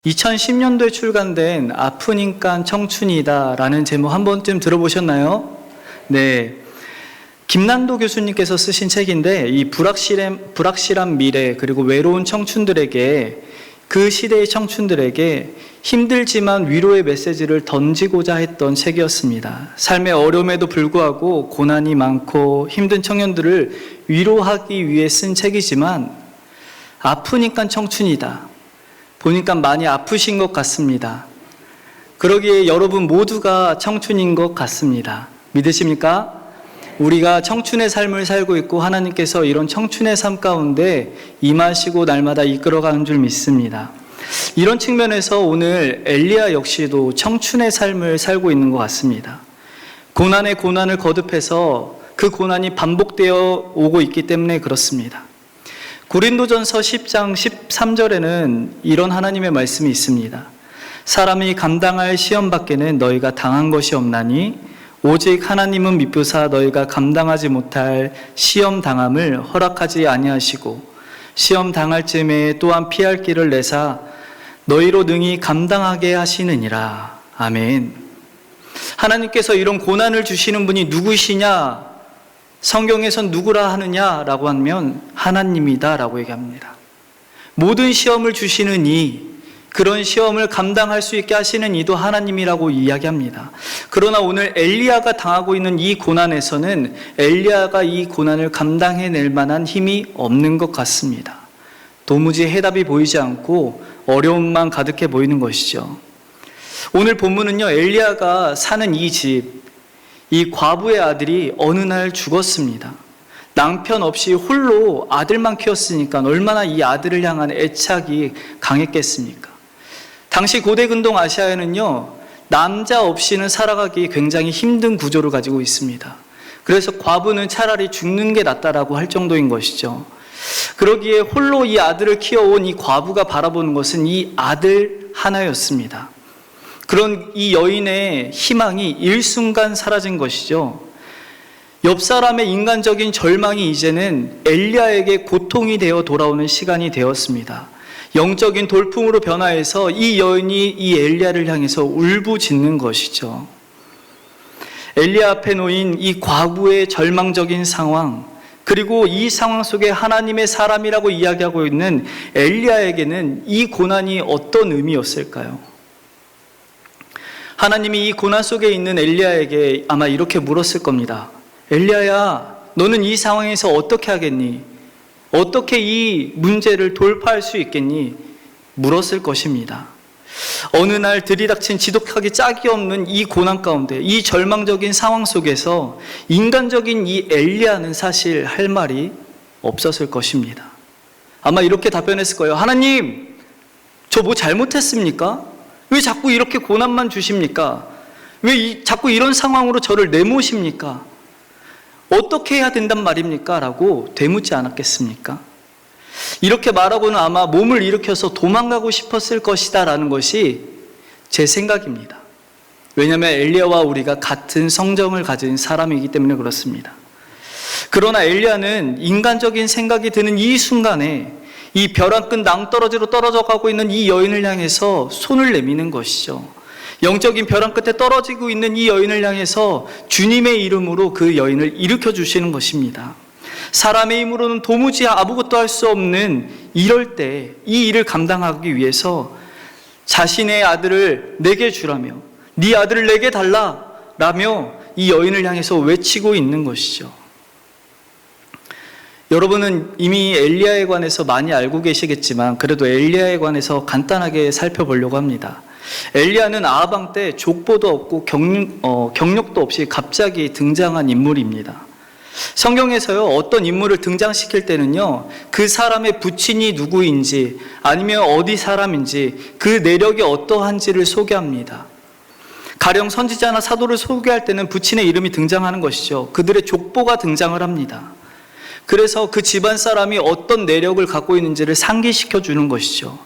2010년도에 출간된 아프니까 청춘이다 라는 제목 한 번쯤 들어보셨나요? 네. 김난도 교수님께서 쓰신 책인데 이 불확실한 미래 그리고 외로운 청춘들에게, 그 시대의 청춘들에게 힘들지만 위로의 메시지를 던지고자 했던 책이었습니다. 삶의 어려움에도 불구하고 고난이 많고 힘든 청년들을 위로하기 위해 쓴 책이지만 아프니까 청춘이다. 보니까 많이 아프신 것 같습니다. 그러기에 여러분 모두가 청춘인 것 같습니다. 믿으십니까? 우리가 청춘의 삶을 살고 있고 하나님께서 이런 청춘의 삶 가운데 임하시고 날마다 이끌어가는 줄 믿습니다. 이런 측면에서 오늘 엘리야 역시도 청춘의 삶을 살고 있는 것 같습니다. 고난에 고난을 거듭해서 그 고난이 반복되어 오고 있기 때문에 그렇습니다. 고린도전서 10장 13절에는 이런 하나님의 말씀이 있습니다. 사람이 감당할 시험 밖에는 너희가 당한 것이 없나니 오직 하나님은 미쁘사 너희가 감당하지 못할 시험 당함을 허락하지 아니하시고 시험 당할 즈음에 또한 피할 길을 내사 너희로 능히 감당하게 하시느니라. 아멘. 하나님께서 이런 고난을 주시는 분이 누구시냐? 성경에선 누구라 하느냐라고 하면 하나님이다 라고 얘기합니다. 모든 시험을 주시는 이, 그런 시험을 감당할 수 있게 하시는 이도 하나님이라고 이야기합니다. 그러나 오늘 엘리야가 당하고 있는 이 고난에서는 엘리야가 이 고난을 감당해낼 만한 힘이 없는 것 같습니다. 도무지 해답이 보이지 않고 어려움만 가득해 보이는 것이죠. 오늘 본문은요, 엘리야가 사는 이 집, 이 과부의 아들이 어느 날 죽었습니다. 남편 없이 홀로 아들만 키웠으니까 얼마나 이 아들을 향한 애착이 강했겠습니까? 당시 고대 근동 아시아에는요, 남자 없이는 살아가기 굉장히 힘든 구조를 가지고 있습니다. 그래서 과부는 차라리 죽는 게 낫다라고 할 정도인 것이죠. 그러기에 홀로 이 아들을 키워온 이 과부가 바라보는 것은 이 아들 하나였습니다. 그런 이 여인의 희망이 일순간 사라진 것이죠. 옆 사람의 인간적인 절망이 이제는 엘리야에게 고통이 되어 돌아오는 시간이 되었습니다. 영적인 돌풍으로 변화해서 이 여인이 이 엘리야를 향해서 울부짖는 것이죠. 엘리야 앞에 놓인 이 과부의 절망적인 상황, 그리고 이 상황 속에 하나님의 사람이라고 이야기하고 있는 엘리야에게는 이 고난이 어떤 의미였을까요? 하나님이 이 고난 속에 있는 엘리야에게 아마 이렇게 물었을 겁니다. 엘리야야, 너는 이 상황에서 어떻게 하겠니? 어떻게 이 문제를 돌파할 수 있겠니? 물었을 것입니다. 어느 날 들이닥친 지독하기 짝이 없는 이 고난 가운데, 이 절망적인 상황 속에서 인간적인 이 엘리야는 사실 할 말이 없었을 것입니다. 아마 이렇게 답변했을 거예요. 하나님, 저 뭐 잘못했습니까? 왜 자꾸 이렇게 고난만 주십니까? 왜 자꾸 이런 상황으로 저를 내모십니까? 어떻게 해야 된단 말입니까? 라고 되묻지 않았겠습니까? 이렇게 말하고는 아마 몸을 일으켜서 도망가고 싶었을 것이다 라는 것이 제 생각입니다. 왜냐하면 엘리야와 우리가 같은 성정을 가진 사람이기 때문에 그렇습니다. 그러나 엘리야는 인간적인 생각이 드는 이 순간에 이 벼랑 끝 낭떠러지로 떨어져 가고 있는 이 여인을 향해서 손을 내미는 것이죠. 영적인 벼랑 끝에 떨어지고 있는 이 여인을 향해서 주님의 이름으로 그 여인을 일으켜 주시는 것입니다. 사람의 힘으로는 도무지 아무것도 할 수 없는 이럴 때 이 일을 감당하기 위해서 자신의 아들을 내게 주라며, 네 아들을 내게 달라라며 이 여인을 향해서 외치고 있는 것이죠. 여러분은 이미 엘리야에 관해서 많이 알고 계시겠지만 그래도 엘리야에 관해서 간단하게 살펴보려고 합니다. 엘리야는 아하방 때 족보도 없고 경력도 없이 갑자기 등장한 인물입니다. 성경에서요, 어떤 인물을 등장시킬 때는요, 그 사람의 부친이 누구인지 아니면 어디 사람인지 그 내력이 어떠한지를 소개합니다. 가령 선지자나 사도를 소개할 때는 부친의 이름이 등장하는 것이죠. 그들의 족보가 등장을 합니다. 그래서 그 집안 사람이 어떤 내력을 갖고 있는지를 상기시켜 주는 것이죠.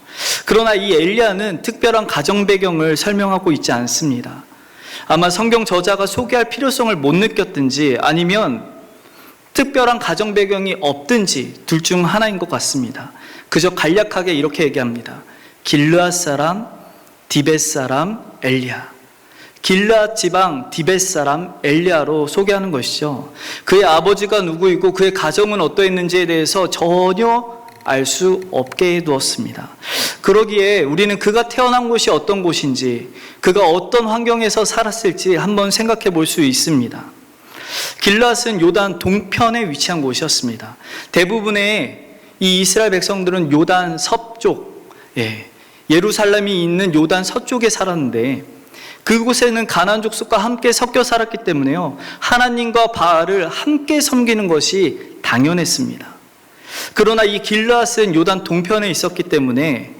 그러나 이 엘리야는 특별한 가정 배경을 설명하고 있지 않습니다. 아마 성경 저자가 소개할 필요성을 못 느꼈든지 아니면 특별한 가정 배경이 없든지 둘 중 하나인 것 같습니다. 그저 간략하게 이렇게 얘기합니다. 길르앗 사람, 디벳 사람, 엘리야. 길르앗 지방 디벳 사람 엘리야로 소개하는 것이죠. 그의 아버지가 누구이고 그의 가정은 어떠했는지에 대해서 전혀 알 수 없게 해두었습니다. 그러기에 우리는 그가 태어난 곳이 어떤 곳인지, 그가 어떤 환경에서 살았을지 한번 생각해 볼 수 있습니다. 길르앗은 요단 동편에 위치한 곳이었습니다. 대부분의 이 이스라엘 백성들은 요단 서쪽, 예루살렘이 있는 요단 서쪽에 살았는데, 그곳에는 가나안 족속과 함께 섞여 살았기 때문에요, 하나님과 바알을 함께 섬기는 것이 당연했습니다. 그러나 이 길르앗은 요단 동편에 있었기 때문에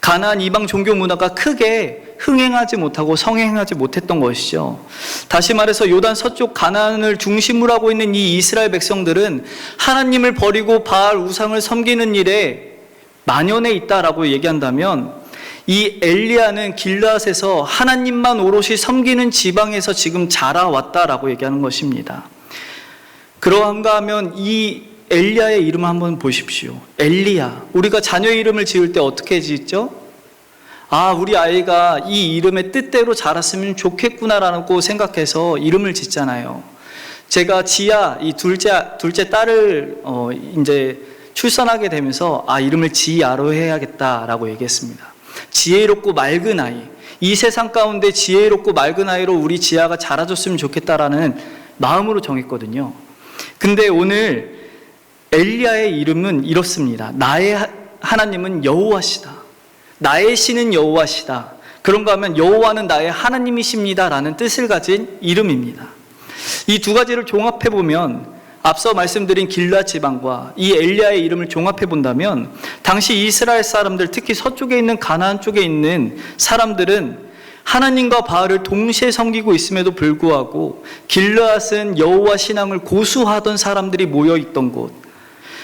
가나안 이방 종교 문화가 크게 흥행하지 못하고 성행하지 못했던 것이죠. 다시 말해서 요단 서쪽 가나안을 중심으로 하고 있는 이 이스라엘 백성들은 하나님을 버리고 바알 우상을 섬기는 일에 만연해 있다라고 얘기한다면, 이 엘리야는 길르앗에서 하나님만 오롯이 섬기는 지방에서 지금 자라왔다라고 얘기하는 것입니다. 그러한가 하면 이 엘리야의 이름을 한번 보십시오. 엘리야. 우리가 자녀의 이름을 지을 때 어떻게 짓죠? 우리 아이가 이 이름의 뜻대로 자랐으면 좋겠구나라고 생각해서 이름을 짓잖아요. 제가 지아, 이 둘째 딸을 이제 출산하게 되면서 이름을 지아로 해야겠다라고 얘기했습니다. 지혜롭고 맑은 아이, 이 세상 가운데 지혜롭고 맑은 아이로 우리 지아가 자라줬으면 좋겠다라는 마음으로 정했거든요. 근데 오늘 엘리야의 이름은 이렇습니다. 나의 하나님은 여호와시다. 나의 신은 여호와시다. 그런가 하면 여호와는 나의 하나님이십니다 라는 뜻을 가진 이름입니다. 이 두 가지를 종합해 보면, 앞서 말씀드린 길르앗 지방과 이 엘리야의 이름을 종합해 본다면, 당시 이스라엘 사람들, 특히 서쪽에 있는 가나안 쪽에 있는 사람들은 하나님과 바알을 동시에 섬기고 있음에도 불구하고 길르앗은 여호와 신앙을 고수하던 사람들이 모여 있던 곳,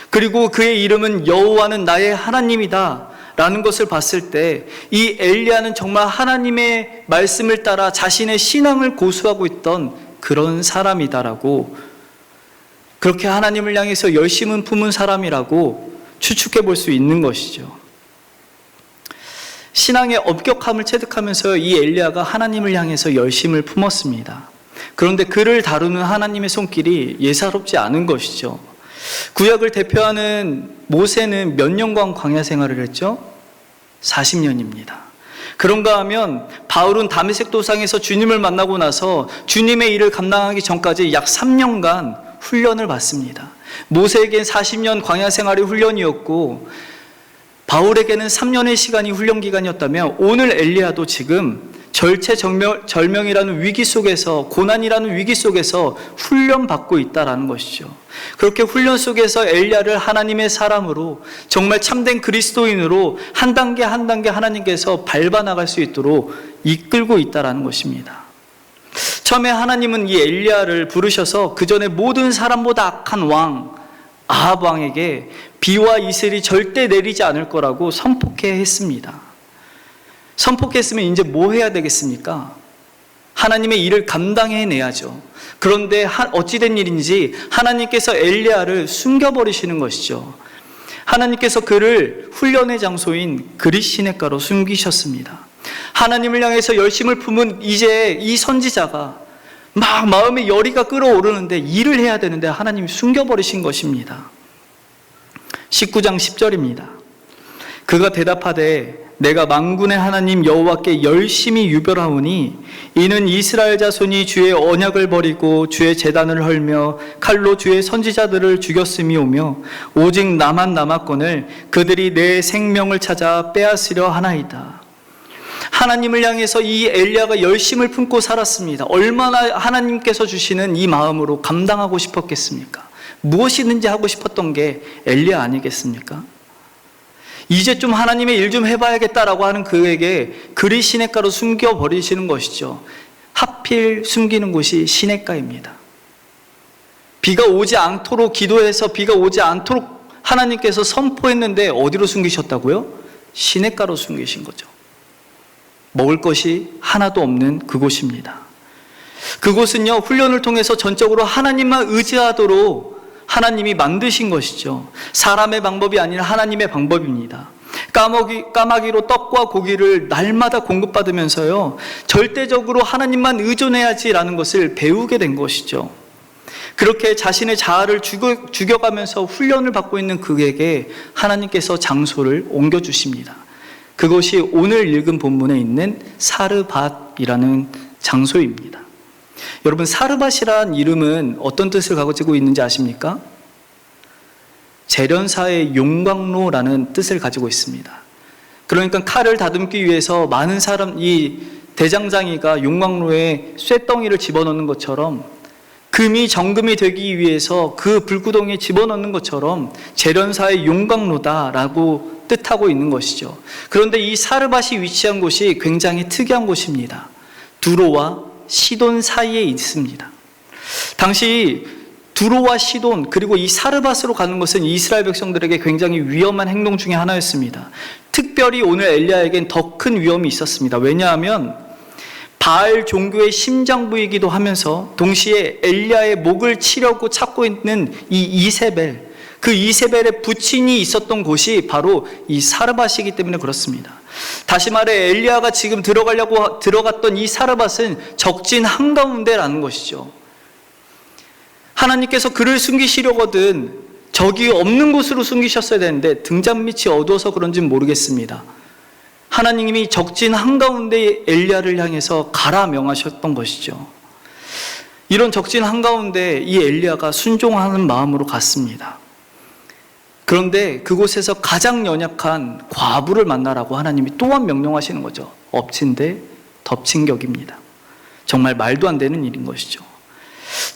그리고 그의 이름은 여호와는 나의 하나님이다 라는 것을 봤을 때, 이 엘리야는 정말 하나님의 말씀을 따라 자신의 신앙을 고수하고 있던 그런 사람이다라고, 그렇게 하나님을 향해서 열심을 품은 사람이라고 추측해 볼 수 있는 것이죠. 신앙의 엄격함을 체득하면서 이 엘리야가 하나님을 향해서 열심을 품었습니다. 그런데 그를 다루는 하나님의 손길이 예사롭지 않은 것이죠. 구약을 대표하는 모세는 몇 년간 광야 생활을 했죠? 40년입니다. 그런가 하면 바울은 다메섹 도상에서 주님을 만나고 나서 주님의 일을 감당하기 전까지 약 3년간 훈련을 받습니다. 모세에겐 40년 광야 생활이 훈련이었고 바울에게는 3년의 시간이 훈련 기간이었다면, 오늘 엘리야도 지금 절체절명이라는 위기 속에서, 고난이라는 위기 속에서 훈련받고 있다라는 것이죠. 그렇게 훈련 속에서 엘리야를 하나님의 사람으로, 정말 참된 그리스도인으로 한 단계 한 단계 하나님께서 밟아나갈 수 있도록 이끌고 있다라는 것입니다. 처음에 하나님은 이 엘리야를 부르셔서 그 전에 모든 사람보다 악한 왕 아합 왕에게 비와 이슬이 절대 내리지 않을 거라고 선포해 했습니다. 선포했으면 이제 뭐 해야 되겠습니까? 하나님의 일을 감당해내야죠. 그런데 어찌된 일인지 하나님께서 엘리야를 숨겨버리시는 것이죠. 하나님께서 그를 훈련의 장소인 그릿 시내가로 숨기셨습니다. 하나님을 향해서 열심을 품은 이제 이 선지자가 막 마음의 열의가 끓어오르는데 일을 해야 되는데 하나님이 숨겨버리신 것입니다. 19장 10절입니다. 그가 대답하되 내가 만군의 하나님 여호와께 열심히 유별하오니 이는 이스라엘 자손이 주의 언약을 버리고 주의 제단을 헐며 칼로 주의 선지자들을 죽였음이오며 오직 나만 남았거늘 그들이 내 생명을 찾아 빼앗으려 하나이다. 하나님을 향해서 이 엘리야가 열심을 품고 살았습니다. 얼마나 하나님께서 주시는 이 마음으로 감당하고 싶었겠습니까? 무엇이든지 하고 싶었던 게 엘리야 아니겠습니까? 이제 좀 하나님의 일 좀 해봐야겠다라고 하는 그에게 그릿 시냇가로 숨겨버리시는 것이죠. 하필 숨기는 곳이 시냇가입니다. 비가 오지 않도록 기도해서 비가 오지 않도록 하나님께서 선포했는데 어디로 숨기셨다고요? 시냇가로 숨기신 거죠. 먹을 것이 하나도 없는 그곳입니다. 그곳은요, 훈련을 통해서 전적으로 하나님만 의지하도록 하나님이 만드신 것이죠. 사람의 방법이 아니라 하나님의 방법입니다. 까마귀로 떡과 고기를 날마다 공급받으면서요, 절대적으로 하나님만 의존해야지라는 것을 배우게 된 것이죠. 그렇게 자신의 자아를 죽여가면서 훈련을 받고 있는 그에게 하나님께서 장소를 옮겨주십니다. 그것이 오늘 읽은 본문에 있는 사르밧이라는 장소입니다. 여러분, 사르밧이란 이름은 어떤 뜻을 가지고 있는지 아십니까? 재련사의 용광로라는 뜻을 가지고 있습니다. 그러니까 칼을 다듬기 위해서 많은 이 대장장이가 용광로에 쇳덩이를 집어넣는 것처럼, 금이 정금이 되기 위해서 그 불구덩이에 집어넣는 것처럼 재련사의 용광로다라고 뜻하고 있는 것이죠. 그런데 이 사르밧이 위치한 곳이 굉장히 특이한 곳입니다. 두로와 시돈 사이에 있습니다. 당시 두로와 시돈 그리고 이 사르밧으로 가는 것은 이스라엘 백성들에게 굉장히 위험한 행동 중에 하나였습니다. 특별히 오늘 엘리야에겐 더 큰 위험이 있었습니다. 왜냐하면 바알 종교의 심장부이기도 하면서 동시에 엘리야의 목을 치려고 찾고 있는 이 이세벨, 그 이세벨의 부친이 있었던 곳이 바로 이 사르밧이기 때문에 그렇습니다. 다시 말해 엘리야가 지금 들어갔던 이 사르밧은 적진 한가운데라는 것이죠. 하나님께서 그를 숨기시려거든 적이 없는 곳으로 숨기셨어야 되는데 등잔빛이 어두워서 그런지는 모르겠습니다. 하나님이 적진 한가운데 엘리야를 향해서 가라 명하셨던 것이죠. 이런 적진 한가운데 이 엘리야가 순종하는 마음으로 갔습니다. 그런데 그곳에서 가장 연약한 과부를 만나라고 하나님이 또한 명령하시는 거죠. 엎친 데 덮친 격입니다. 정말 말도 안 되는 일인 것이죠.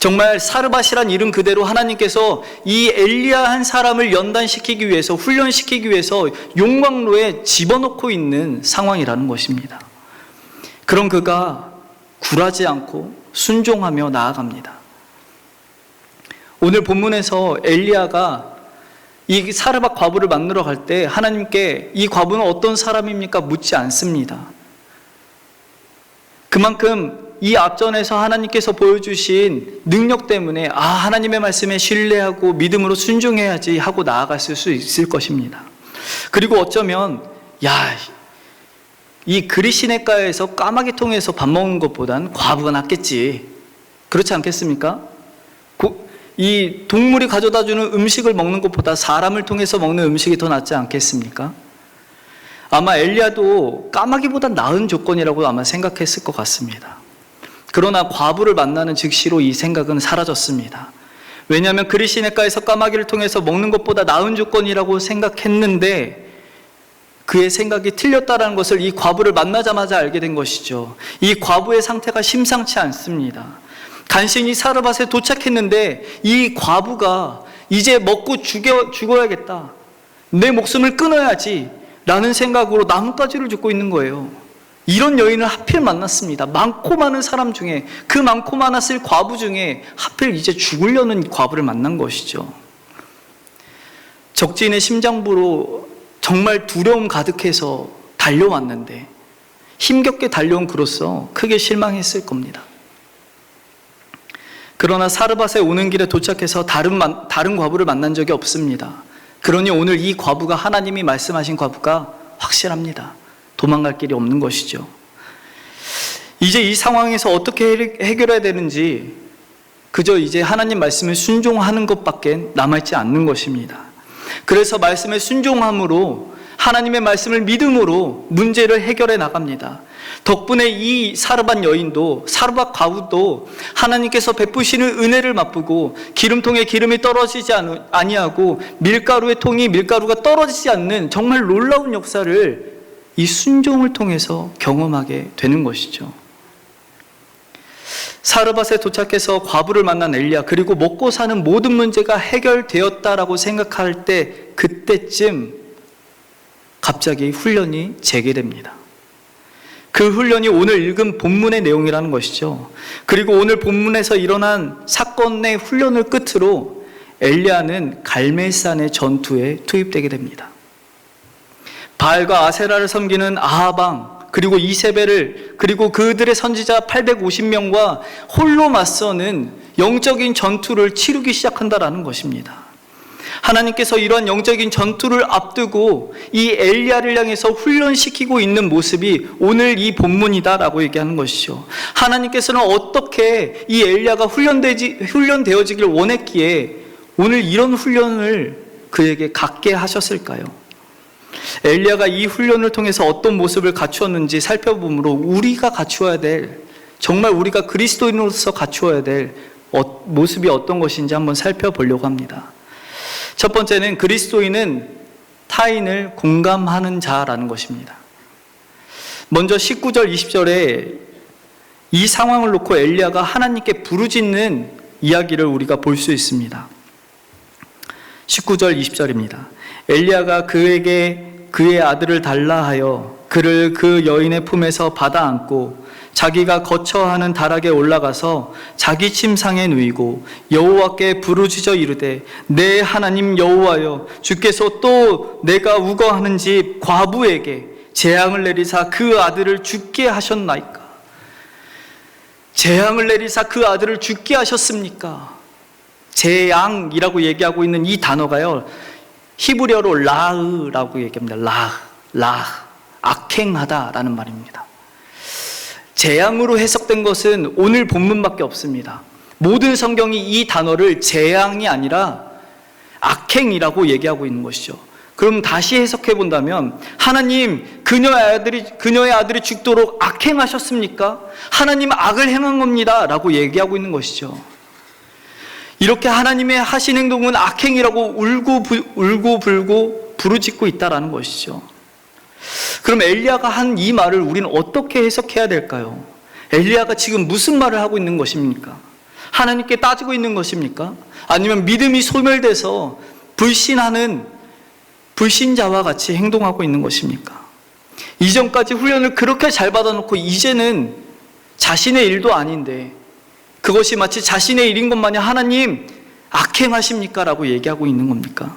정말 사르밧이란 이름 그대로 하나님께서 이 엘리야 한 사람을 연단시키기 위해서, 훈련시키기 위해서 용광로에 집어넣고 있는 상황이라는 것입니다. 그런 그가 굴하지 않고 순종하며 나아갑니다. 오늘 본문에서 엘리야가 이 사르밧 과부를 만나러 갈 때 하나님께 이 과부는 어떤 사람입니까? 묻지 않습니다. 그만큼 이 앞전에서 하나님께서 보여주신 능력 때문에 하나님의 말씀에 신뢰하고 믿음으로 순종해야지 하고 나아갔을 수 있을 것입니다. 그리고 어쩌면 이 그리시네가에서 까마귀 통해서 밥 먹는 것보단 과부가 낫겠지, 그렇지 않겠습니까? 이 동물이 가져다주는 음식을 먹는 것보다 사람을 통해서 먹는 음식이 더 낫지 않겠습니까? 아마 엘리야도 까마귀보다 나은 조건이라고 아마 생각했을 것 같습니다. 그러나 과부를 만나는 즉시로 이 생각은 사라졌습니다. 왜냐하면 그리시네가에서 까마귀를 통해서 먹는 것보다 나은 조건이라고 생각했는데 그의 생각이 틀렸다는 것을 이 과부를 만나자마자 알게 된 것이죠. 이 과부의 상태가 심상치 않습니다. 간신히 사르밧에 도착했는데 이 과부가 이제 먹고 죽어야겠다, 내 목숨을 끊어야지 라는 생각으로 나뭇가지를 줍고 있는 거예요. 이런 여인을 하필 만났습니다. 많고 많은 사람 중에, 그 많고 많았을 과부 중에 하필 이제 죽으려는 과부를 만난 것이죠. 적진의 심장부로 정말 두려움 가득해서 달려왔는데 힘겹게 달려온 그로서 크게 실망했을 겁니다. 그러나 사르밧에 오는 길에 도착해서 다른 과부를 만난 적이 없습니다. 그러니 오늘 이 과부가 하나님이 말씀하신 과부가 확실합니다. 도망갈 길이 없는 것이죠. 이제 이 상황에서 어떻게 해결해야 되는지 그저 이제 하나님 말씀을 순종하는 것밖에 남아있지 않는 것입니다. 그래서 말씀에 순종함으로, 하나님의 말씀을 믿음으로 문제를 해결해 나갑니다. 덕분에 이 사르밧 여인도, 사르밧 과부도 하나님께서 베푸시는 은혜를 맛보고 기름통에 기름이 떨어지지 아니하고 밀가루에 통이 밀가루가 떨어지지 않는 정말 놀라운 역사를 이 순종을 통해서 경험하게 되는 것이죠. 사르밧에 도착해서 과부를 만난 엘리야, 그리고 먹고 사는 모든 문제가 해결되었다라고 생각할 때 그때쯤 갑자기 훈련이 재개됩니다. 그 훈련이 오늘 읽은 본문의 내용이라는 것이죠. 그리고 오늘 본문에서 일어난 사건의 훈련을 끝으로 엘리야는 갈멜산의 전투에 투입되게 됩니다. 바알과 아세라를 섬기는 아하방, 그리고 이세벨을, 그리고 그들의 선지자 850명과 홀로 맞서는 영적인 전투를 치르기 시작한다라는 것입니다. 하나님께서 이러한 영적인 전투를 앞두고 이 엘리야를 향해서 훈련시키고 있는 모습이 오늘 이 본문이다라고 얘기하는 것이죠. 하나님께서는 어떻게 이 엘리야가 훈련되어지길 원했기에 오늘 이런 훈련을 그에게 갖게 하셨을까요? 엘리야가 이 훈련을 통해서 어떤 모습을 갖추었는지 살펴보므로 우리가 갖추어야 될, 정말 우리가 그리스도인으로서 갖추어야 될 모습이 어떤 것인지 한번 살펴보려고 합니다. 첫 번째는 그리스도인은 타인을 공감하는 자라는 것입니다. 먼저 19절 20절에 이 상황을 놓고 엘리야가 하나님께 부르짖는 이야기를 우리가 볼 수 있습니다. 19절 20절입니다. 엘리야가 그에게 그의 아들을 달라 하여 그를 그 여인의 품에서 받아 안고 자기가 거처하는 다락에 올라가서 자기 침상에 누이고 여호와께 부르짖어 이르되 내 하나님 여호와여 주께서 또 내가 우거하는 집 과부에게 재앙을 내리사 그 아들을 죽게 하셨나이까? 재앙을 내리사 그 아들을 죽게 하셨습니까? 재앙이라고 얘기하고 있는 이 단어가요, 히브리어로 라흐라고 얘기합니다. 라흐, 악행하다라는 말입니다. 재앙으로 해석된 것은 오늘 본문밖에 없습니다. 모든 성경이 이 단어를 재앙이 아니라 악행이라고 얘기하고 있는 것이죠. 그럼 다시 해석해 본다면, 하나님, 그녀의 아들이 죽도록 악행하셨습니까? 하나님 악을 행한 겁니다 라고 얘기하고 있는 것이죠. 이렇게 하나님의 하신 행동은 악행이라고 울고불고 부르짖고 있다라는 것이죠. 그럼 엘리야가 한 이 말을 우리는 어떻게 해석해야 될까요? 엘리야가 지금 무슨 말을 하고 있는 것입니까? 하나님께 따지고 있는 것입니까? 아니면 믿음이 소멸돼서 불신하는 불신자와 같이 행동하고 있는 것입니까? 이전까지 훈련을 그렇게 잘 받아놓고 이제는 자신의 일도 아닌데 그것이 마치 자신의 일인 것 마냥 하나님 악행하십니까? 라고 얘기하고 있는 겁니까?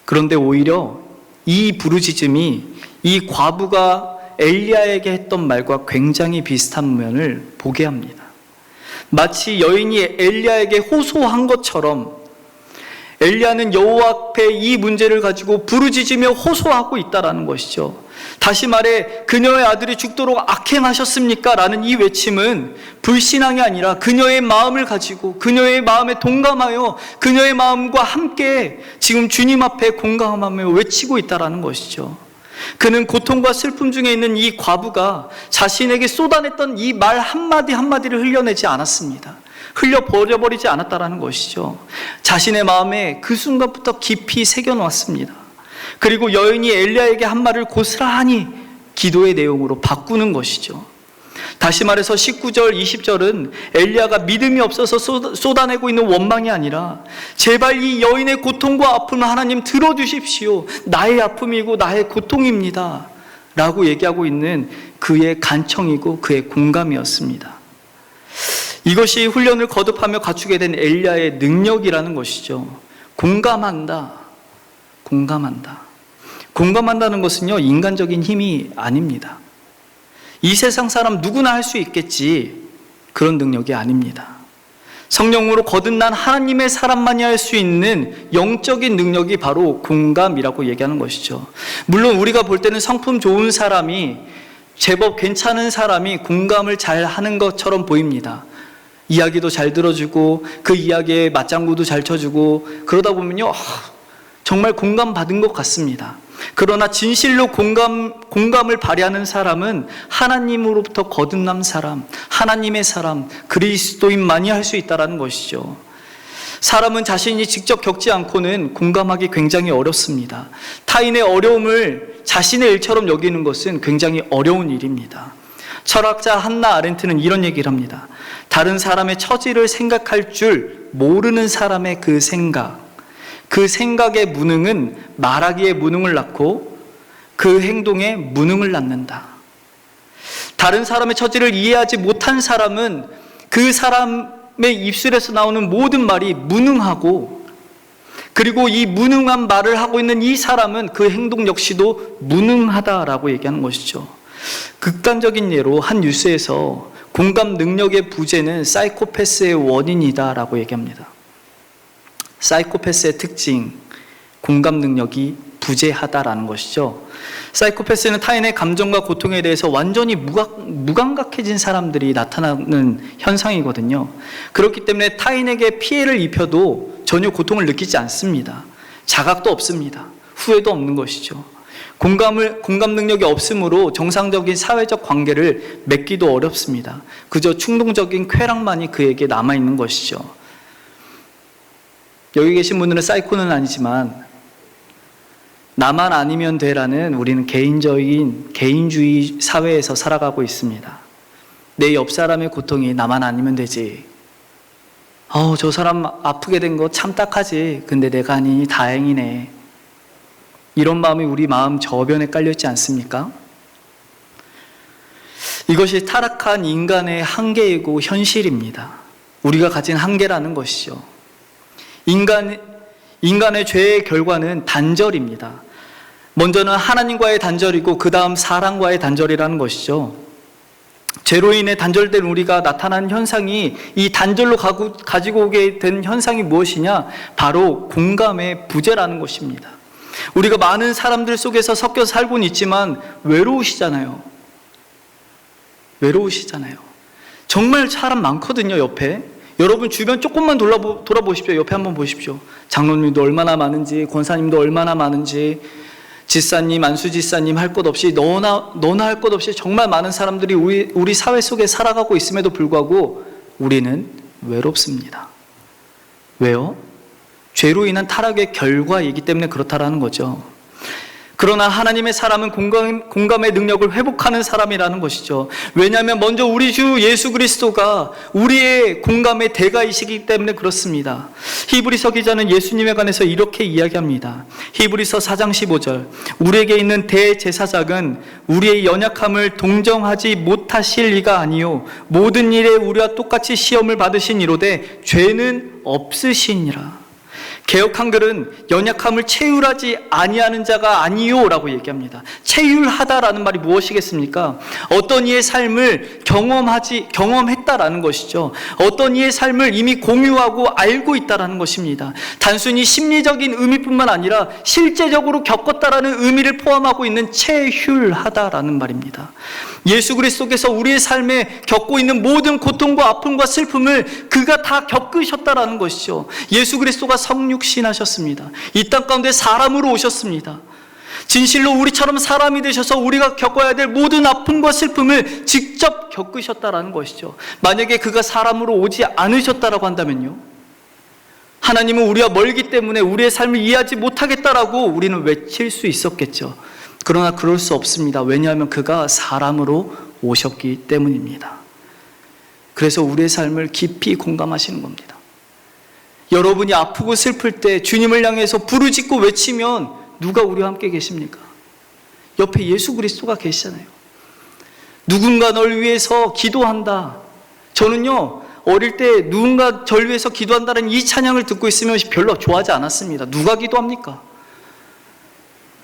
그런데 오히려 이 부르짖음이 이 과부가 엘리야에게 했던 말과 굉장히 비슷한 면을 보게 합니다. 마치 여인이 엘리야에게 호소한 것처럼 엘리야는 여호와 앞에 이 문제를 가지고 부르짖으며 호소하고 있다라는 것이죠. 다시 말해 그녀의 아들이 죽도록 악행하셨습니까? 라는 이 외침은 불신앙이 아니라 그녀의 마음을 가지고 그녀의 마음에 동감하여 그녀의 마음과 함께 지금 주님 앞에 공감하며 외치고 있다라는 것이죠. 그는 고통과 슬픔 중에 있는 이 과부가 자신에게 쏟아냈던 이 말 한마디 한마디를 흘려내지 않았습니다. 흘려버려버리지 않았다라는 것이죠. 자신의 마음에 그 순간부터 깊이 새겨놓았습니다. 그리고 여인이 엘리야에게 한 말을 고스란히 기도의 내용으로 바꾸는 것이죠. 다시 말해서 19절, 20절은 엘리야가 믿음이 없어서 쏟아내고 있는 원망이 아니라 제발 이 여인의 고통과 아픔을 하나님 들어주십시오. 나의 아픔이고 나의 고통입니다 라고 얘기하고 있는 그의 간청이고 그의 공감이었습니다. 이것이 훈련을 거듭하며 갖추게 된 엘리야의 능력이라는 것이죠. 공감한다는 것은요, 인간적인 힘이 아닙니다. 이 세상 사람 누구나 할 수 있겠지, 그런 능력이 아닙니다. 성령으로 거듭난 하나님의 사람만이 할 수 있는 영적인 능력이 바로 공감이라고 얘기하는 것이죠. 물론 우리가 볼 때는 성품 좋은 사람이, 제법 괜찮은 사람이 공감을 잘 하는 것처럼 보입니다. 이야기도 잘 들어주고 그 이야기에 맞장구도 잘 쳐주고 그러다 보면요, 정말 공감받은 것 같습니다. 그러나 진실로 공감을 발휘하는 사람은 하나님으로부터 거듭난 사람, 하나님의 사람, 그리스도인만이 할 수 있다는 것이죠. 사람은 자신이 직접 겪지 않고는 공감하기 굉장히 어렵습니다. 타인의 어려움을 자신의 일처럼 여기는 것은 굉장히 어려운 일입니다. 철학자 한나 아렌트는 이런 얘기를 합니다. 다른 사람의 처지를 생각할 줄 모르는 사람의 그 생각의 무능은 말하기에 무능을 낳고 그 행동에 무능을 낳는다. 다른 사람의 처지를 이해하지 못한 사람은 그 사람의 입술에서 나오는 모든 말이 무능하고, 그리고 이 무능한 말을 하고 있는 이 사람은 그 행동 역시도 무능하다라고 얘기하는 것이죠. 극단적인 예로 한 뉴스에서 공감 능력의 부재는 사이코패스의 원인이다라고 얘기합니다. 사이코패스의 특징, 공감 능력이 부재하다라는 것이죠. 사이코패스는 타인의 감정과 고통에 대해서 완전히 무감각해진 사람들이 나타나는 현상이거든요. 그렇기 때문에 타인에게 피해를 입혀도 전혀 고통을 느끼지 않습니다. 자각도 없습니다. 후회도 없는 것이죠. 공감 능력이 없으므로 정상적인 사회적 관계를 맺기도 어렵습니다. 그저 충동적인 쾌락만이 그에게 남아있는 것이죠. 여기 계신 분들은 사이코는 아니지만 나만 아니면 돼라는 우리는 개인주의 사회에서 살아가고 있습니다. 내 옆 사람의 고통이 나만 아니면 되지. 저 사람 아프게 된 거 참 딱하지. 근데 내가 아니니 다행이네. 이런 마음이 우리 마음 저변에 깔려있지 않습니까? 이것이 타락한 인간의 한계이고 현실입니다. 우리가 가진 한계라는 것이죠. 인간의 죄의 결과는 단절입니다. 먼저는 하나님과의 단절이고 그 다음 사람과의 단절이라는 것이죠. 죄로 인해 단절된 우리가 나타난 현상이 이 단절로 가지고 오게 된 현상이 무엇이냐? 바로 공감의 부재라는 것입니다. 우리가 많은 사람들 속에서 섞여 살고는 있지만 외로우시잖아요. 정말 사람 많거든요, 옆에. 여러분 주변 조금만 돌아보십시오. 옆에 한번 보십시오. 장로님도 얼마나 많은지, 권사님도 얼마나 많은지, 지사님, 안수지사님 할 것 없이, 너나 할 것 없이 정말 많은 사람들이 우리 사회 속에 살아가고 있음에도 불구하고 우리는 외롭습니다. 왜요? 죄로 인한 타락의 결과이기 때문에 그렇다라는 거죠. 그러나 하나님의 사람은 공감의 능력을 회복하는 사람이라는 것이죠. 왜냐하면 먼저 우리 주 예수 그리스도가 우리의 공감의 대가이시기 때문에 그렇습니다. 히브리서 기자는 예수님에 관해서 이렇게 이야기합니다. 히브리서 4장 15절, 우리에게 있는 대제사장은 우리의 연약함을 동정하지 못하실 이가 아니요 모든 일에 우리와 똑같이 시험을 받으신 이로되 죄는 없으시니라. 개역 한글은 연약함을 체휼하지 아니하는 자가 아니요라고 얘기합니다. 체휼하다라는 말이 무엇이겠습니까? 어떤 이의 삶을 경험했다라는 것이죠. 어떤 이의 삶을 이미 공유하고 알고 있다라는 것입니다. 단순히 심리적인 의미뿐만 아니라 실제적으로 겪었다라는 의미를 포함하고 있는 체휼하다라는 말입니다. 예수 그리스도께서 우리의 삶에 겪고 있는 모든 고통과 아픔과 슬픔을 그가 다 겪으셨다라는 것이죠. 예수 그리스도가 성육신하셨습니다. 이 땅 가운데 사람으로 오셨습니다. 진실로 우리처럼 사람이 되셔서 우리가 겪어야 될 모든 아픔과 슬픔을 직접 겪으셨다라는 것이죠. 만약에 그가 사람으로 오지 않으셨다라고 한다면요, 하나님은 우리와 멀기 때문에 우리의 삶을 이해하지 못하겠다라고 우리는 외칠 수 있었겠죠. 그러나 그럴 수 없습니다. 왜냐하면 그가 사람으로 오셨기 때문입니다. 그래서 우리의 삶을 깊이 공감하시는 겁니다. 여러분이 아프고 슬플 때 주님을 향해서 부르짖고 외치면 누가 우리와 함께 계십니까? 옆에 예수 그리스도가 계시잖아요. 누군가 널 위해서 기도한다. 저는요, 어릴 때 누군가 저를 위해서 기도한다는 이 찬양을 듣고 있으면 별로 좋아하지 않았습니다. 누가 기도합니까?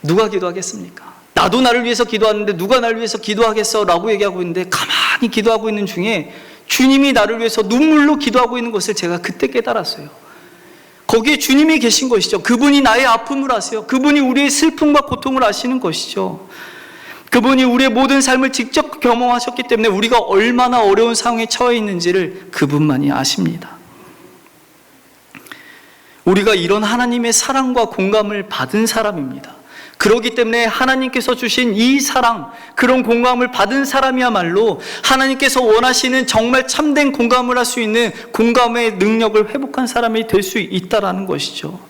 누가 기도하겠습니까? 나도 나를 위해서 기도하는데 누가 나를 위해서 기도하겠어? 라고 얘기하고 있는데 가만히 기도하고 있는 중에 주님이 나를 위해서 눈물로 기도하고 있는 것을 제가 그때 깨달았어요. 거기에 주님이 계신 것이죠. 그분이 나의 아픔을 아세요. 그분이 우리의 슬픔과 고통을 아시는 것이죠. 그분이 우리의 모든 삶을 직접 경험하셨기 때문에 우리가 얼마나 어려운 상황에 처해 있는지를 그분만이 아십니다. 우리가 이런 하나님의 사랑과 공감을 받은 사람입니다. 그렇기 때문에 하나님께서 주신 이 사랑, 그런 공감을 받은 사람이야말로 하나님께서 원하시는 정말 참된 공감을 할 수 있는 공감의 능력을 회복한 사람이 될 수 있다는 것이죠.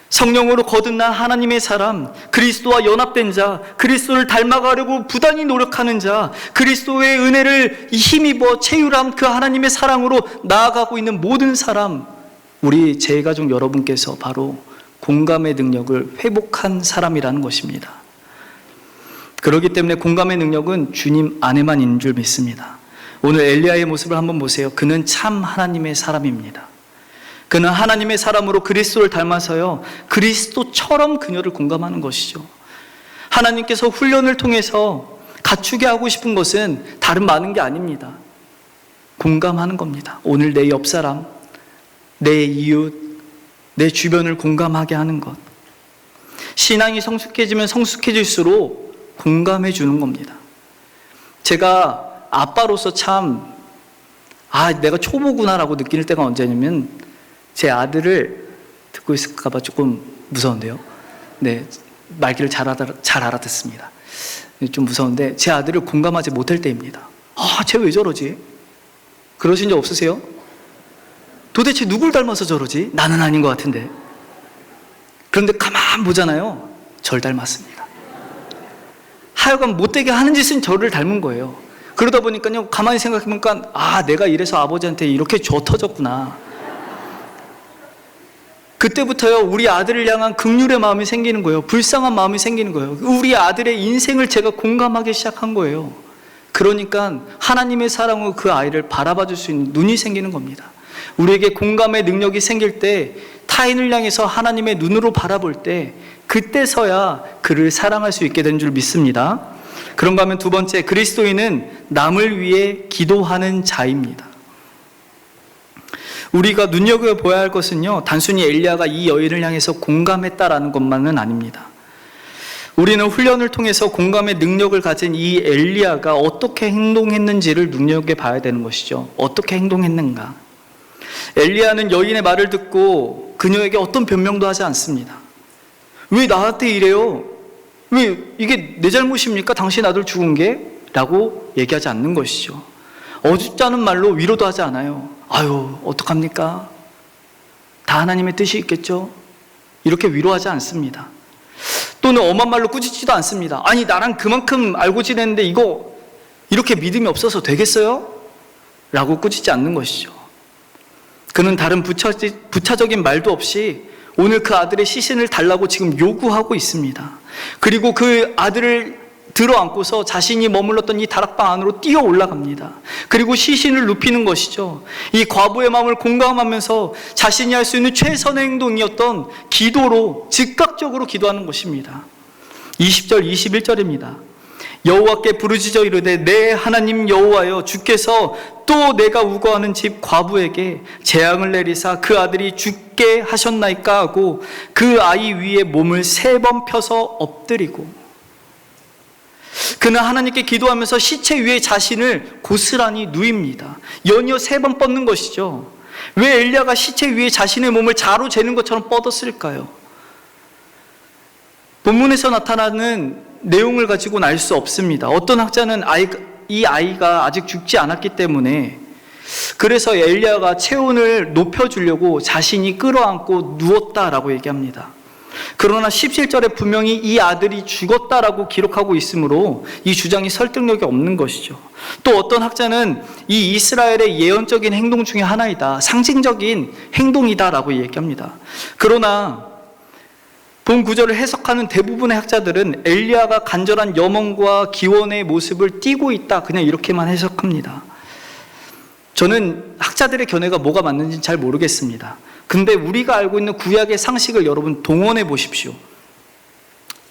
성령으로 거듭난 하나님의 사람, 그리스도와 연합된 자, 그리스도를 닮아가려고 부단히 노력하는 자, 그리스도의 은혜를 힘입어 체휼한 그 하나님의 사랑으로 나아가고 있는 모든 사람, 우리 제가족 여러분께서 바로 공감의 능력을 회복한 사람이라는 것입니다. 그렇기 때문에 공감의 능력은 주님 안에만 있는 줄 믿습니다. 오늘 엘리야의 모습을 한번 보세요. 그는 참 하나님의 사람입니다. 그는 하나님의 사람으로 그리스도를 닮아서요, 그리스도처럼 그녀를 공감하는 것이죠. 하나님께서 훈련을 통해서 갖추게 하고 싶은 것은 다른 많은 게 아닙니다. 공감하는 겁니다. 오늘 내 옆 사람, 내 이웃, 내 주변을 공감하게 하는 것. 신앙이 성숙해지면 성숙해질수록 공감해 주는 겁니다. 제가 아빠로서 참 내가 초보구나라고 느낄 때가 언제냐면 제 아들을 듣고 있을까 봐 조금 무서운데요. 네, 말귀를 잘 알아듣습니다. 좀 무서운데 제 아들을 공감하지 못할 때입니다. 쟤 왜 저러지? 그러신 적 없으세요? 도대체 누굴 닮아서 저러지? 나는 아닌 것 같은데. 그런데 가만 보잖아요. 절 닮았습니다. 하여간 못되게 하는 짓은 저를 닮은 거예요. 그러다 보니까요, 가만히 생각해보니까 내가 이래서 아버지한테 이렇게 줘 터졌구나. 그때부터요, 우리 아들을 향한 긍휼의 마음이 생기는 거예요. 불쌍한 마음이 생기는 거예요. 우리 아들의 인생을 제가 공감하기 시작한 거예요. 그러니까 하나님의 사랑으로 그 아이를 바라봐 줄 수 있는 눈이 생기는 겁니다. 우리에게 공감의 능력이 생길 때, 타인을 향해서 하나님의 눈으로 바라볼 때, 그때서야 그를 사랑할 수 있게 된 줄 믿습니다. 그런가 하면 두 번째, 그리스도인은 남을 위해 기도하는 자입니다. 우리가 눈여겨봐야 할 것은요, 단순히 엘리야가 이 여인을 향해서 공감했다라는 것만은 아닙니다. 우리는 훈련을 통해서 공감의 능력을 가진 이 엘리야가 어떻게 행동했는지를 눈여겨봐야 되는 것이죠. 어떻게 행동했는가. 엘리야는 여인의 말을 듣고 그녀에게 어떤 변명도 하지 않습니다. 왜 나한테 이래요? 왜 이게 내 잘못입니까? 당신 아들 죽은 게? 라고 얘기하지 않는 것이죠. 어줍지 않은 말로 위로도 하지 않아요. 어떡합니까? 다 하나님의 뜻이 있겠죠? 이렇게 위로하지 않습니다. 또는 엄한 말로 꾸짖지도 않습니다. 나랑 그만큼 알고 지냈는데 이거 이렇게 믿음이 없어서 되겠어요? 라고 꾸짖지 않는 것이죠. 그는 다른 부차적인 말도 없이 오늘 그 아들의 시신을 달라고 지금 요구하고 있습니다. 그리고 그 아들을 들어안고서 자신이 머물렀던 이 다락방 안으로 뛰어 올라갑니다. 그리고 시신을 눕히는 것이죠. 이 과부의 마음을 공감하면서 자신이 할 수 있는 최선의 행동이었던 기도로 즉각적으로 기도하는 것입니다. 20절 21절입니다. 여호와께 부르짖어 이르되 내 하나님 여호와여, 주께서 또 내가 우거하는 집 과부에게 재앙을 내리사 그 아들이 죽게 하셨나이까 하고 그 아이 위에 몸을 3번 펴서 엎드리고. 그는 하나님께 기도하면서 시체 위에 자신을 고스란히 누입니다. 연이어 3번 뻗는 것이죠. 왜 엘리야가 시체 위에 자신의 몸을 자로 재는 것처럼 뻗었을까요? 본문에서 나타나는 내용을 가지고는 알 수 없습니다. 어떤 학자는 이 아이가 아직 죽지 않았기 때문에 그래서 엘리야가 체온을 높여주려고 자신이 끌어안고 누웠다라고 얘기합니다. 그러나 17절에 분명히 이 아들이 죽었다라고 기록하고 있으므로 이 주장이 설득력이 없는 것이죠. 또 어떤 학자는 이 이스라엘의 예언적인 행동 중에 하나이다, 상징적인 행동이다라고 얘기합니다. 그러나 본 구절을 해석하는 대부분의 학자들은 엘리야가 간절한 염원과 기원의 모습을 띠고 있다, 그냥 이렇게만 해석합니다. 저는 학자들의 견해가 뭐가 맞는지는 잘 모르겠습니다. 근데 우리가 알고 있는 구약의 상식을 여러분 동원해 보십시오.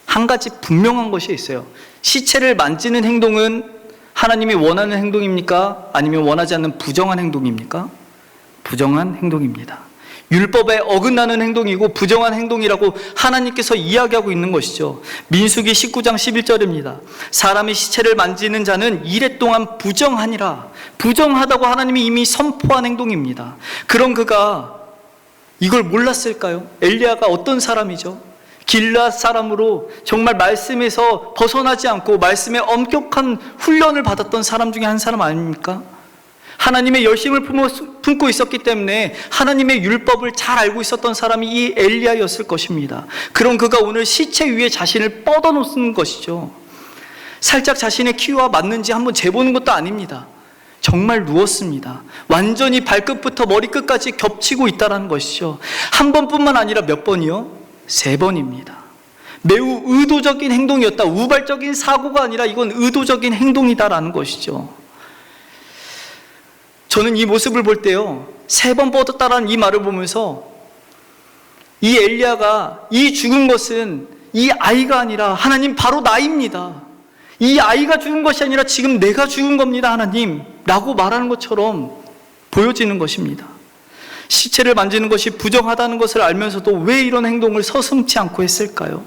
한 가지 분명한 것이 있어요. 시체를 만지는 행동은 하나님이 원하는 행동입니까? 아니면 원하지 않는 부정한 행동입니까? 부정한 행동입니다. 율법에 어긋나는 행동이고 부정한 행동이라고 하나님께서 이야기하고 있는 것이죠. 민수기 19장 11절입니다. 사람이 시체를 만지는 자는 이래 동안 부정하니라. 부정하다고 하나님이 이미 선포한 행동입니다. 그럼 그가 이걸 몰랐을까요? 엘리야가 어떤 사람이죠? 길앗 사람으로 정말 말씀에서 벗어나지 않고 말씀에 엄격한 훈련을 받았던 사람 중에 한 사람 아닙니까? 하나님의 열심을 품고 있었기 때문에 하나님의 율법을 잘 알고 있었던 사람이 이 엘리야였을 것입니다. 그럼 그가 오늘 시체 위에 자신을 뻗어놓는 것이죠. 살짝 자신의 키와 맞는지 한번 재보는 것도 아닙니다. 정말 누웠습니다. 완전히 발끝부터 머리끝까지 겹치고 있다는 것이죠. 한 번뿐만 아니라 몇 번이요? 3번입니다. 매우 의도적인 행동이었다. 우발적인 사고가 아니라 이건 의도적인 행동이다라는 것이죠. 저는 이 모습을 볼 때요, 3번 뻗었다라는 이 말을 보면서 이 엘리야가 이 죽은 것은 이 아이가 아니라 하나님 바로 나입니다. 이 아이가 죽은 것이 아니라 지금 내가 죽은 겁니다, 하나님 라고 말하는 것처럼 보여지는 것입니다. 시체를 만지는 것이 부정하다는 것을 알면서도 왜 이런 행동을 서슴지 않고 했을까요?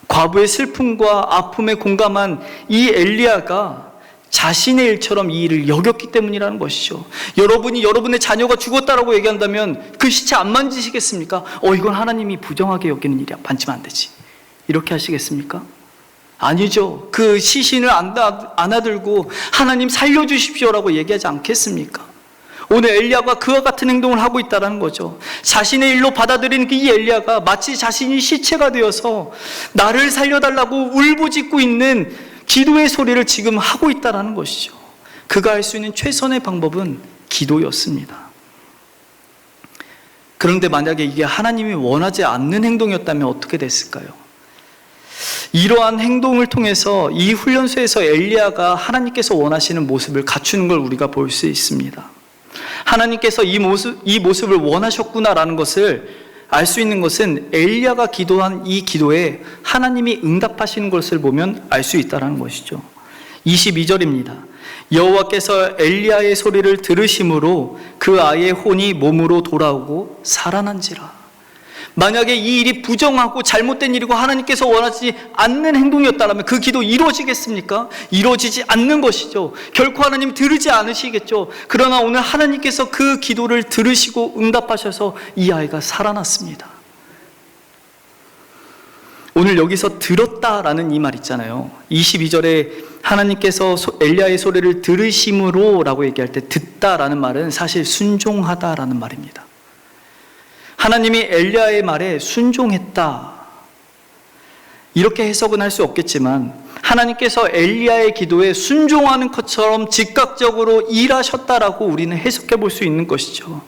과부의 슬픔과 아픔에 공감한 이 엘리야가 자신의 일처럼 이 일을 여겼기 때문이라는 것이죠. 여러분이 여러분의 자녀가 죽었다라고 얘기한다면 그 시체 안 만지시겠습니까? 이건 하나님이 부정하게 여기는 일이야, 만지면 안 되지, 이렇게 하시겠습니까? 아니죠. 그 시신을 안아들고 하나님 살려주십시오라고 얘기하지 않겠습니까? 오늘 엘리야가 그와 같은 행동을 하고 있다는 거죠. 자신의 일로 받아들인 이 엘리야가 마치 자신이 시체가 되어서 나를 살려달라고 울부짖고 있는 기도의 소리를 지금 하고 있다는 것이죠. 그가 할 수 있는 최선의 방법은 기도였습니다. 그런데 만약에 이게 하나님이 원하지 않는 행동이었다면 어떻게 됐을까요? 이러한 행동을 통해서 이 훈련소에서 엘리야가 하나님께서 원하시는 모습을 갖추는 걸 우리가 볼 수 있습니다. 하나님께서 이 모습을 원하셨구나라는 것을 알 수 있는 것은 엘리야가 기도한 이 기도에 하나님이 응답하시는 것을 보면 알 수 있다는 것이죠. 22절입니다. 여호와께서 엘리야의 소리를 들으심으로 그 아이의 혼이 몸으로 돌아오고 살아난지라. 만약에 이 일이 부정하고 잘못된 일이고 하나님께서 원하지 않는 행동이었다면 그 기도 이루어지겠습니까? 이루어지지 않는 것이죠. 결코 하나님 들으지 않으시겠죠. 그러나 오늘 하나님께서 그 기도를 들으시고 응답하셔서 이 아이가 살아났습니다. 오늘 여기서 들었다라는 이 말 있잖아요. 22절에 하나님께서 엘리야의 소리를 들으심으로 라고 얘기할 때 듣다라는 말은 사실 순종하다라는 말입니다. 하나님이 엘리야의 말에 순종했다, 이렇게 해석은 할 수 없겠지만 하나님께서 엘리야의 기도에 순종하는 것처럼 즉각적으로 일하셨다라고 우리는 해석해 볼 수 있는 것이죠.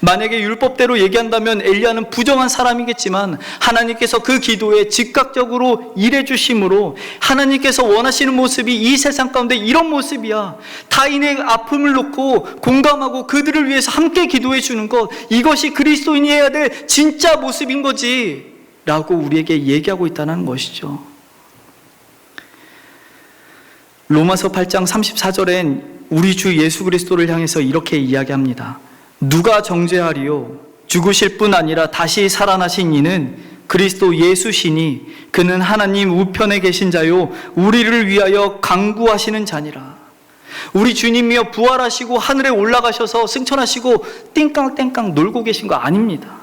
만약에 율법대로 얘기한다면 엘리야는 부정한 사람이겠지만 하나님께서 그 기도에 즉각적으로 일해 주심으로 하나님께서 원하시는 모습이 이 세상 가운데 이런 모습이야, 타인의 아픔을 놓고 공감하고 그들을 위해서 함께 기도해 주는 것, 이것이 그리스도인이 해야 될 진짜 모습인 거지 라고 우리에게 얘기하고 있다는 것이죠. 로마서 8장 34절엔 우리 주 예수 그리스도를 향해서 이렇게 이야기합니다. 누가 정죄하리요? 죽으실 뿐 아니라 다시 살아나신 이는 그리스도 예수시니 그는 하나님 우편에 계신 자요 우리를 위하여 강구하시는 자니라. 우리 주님이여 부활하시고 하늘에 올라가셔서 승천하시고 띵깡띵깡 놀고 계신 거 아닙니다.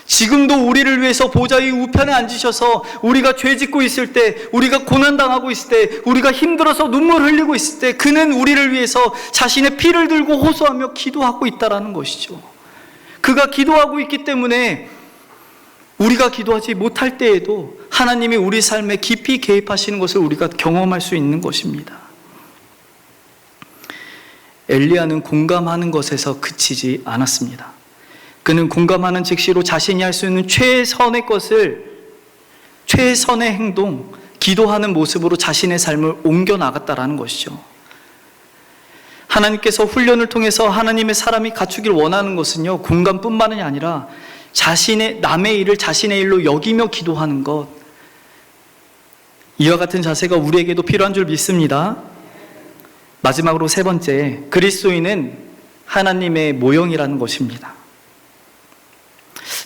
지금도 우리를 위해서 보좌의 우편에 앉으셔서 우리가 죄 짓고 있을 때, 우리가 고난당하고 있을 때, 우리가 힘들어서 눈물 흘리고 있을 때 그는 우리를 위해서 자신의 피를 들고 호소하며 기도하고 있다는 것이죠. 그가 기도하고 있기 때문에 우리가 기도하지 못할 때에도 하나님이 우리 삶에 깊이 개입하시는 것을 우리가 경험할 수 있는 것입니다. 엘리야는 공감하는 것에서 그치지 않았습니다. 그는 공감하는 즉시로 자신이 할 수 있는 최선의 것을, 최선의 행동, 기도하는 모습으로 자신의 삶을 옮겨나갔다라는 것이죠. 하나님께서 훈련을 통해서 하나님의 사람이 갖추길 원하는 것은요, 공감뿐만이 아니라 자신의, 남의 일을 자신의 일로 여기며 기도하는 것, 이와 같은 자세가 우리에게도 필요한 줄 믿습니다. 마지막으로 세 번째, 그리스도인은 하나님의 모형이라는 것입니다.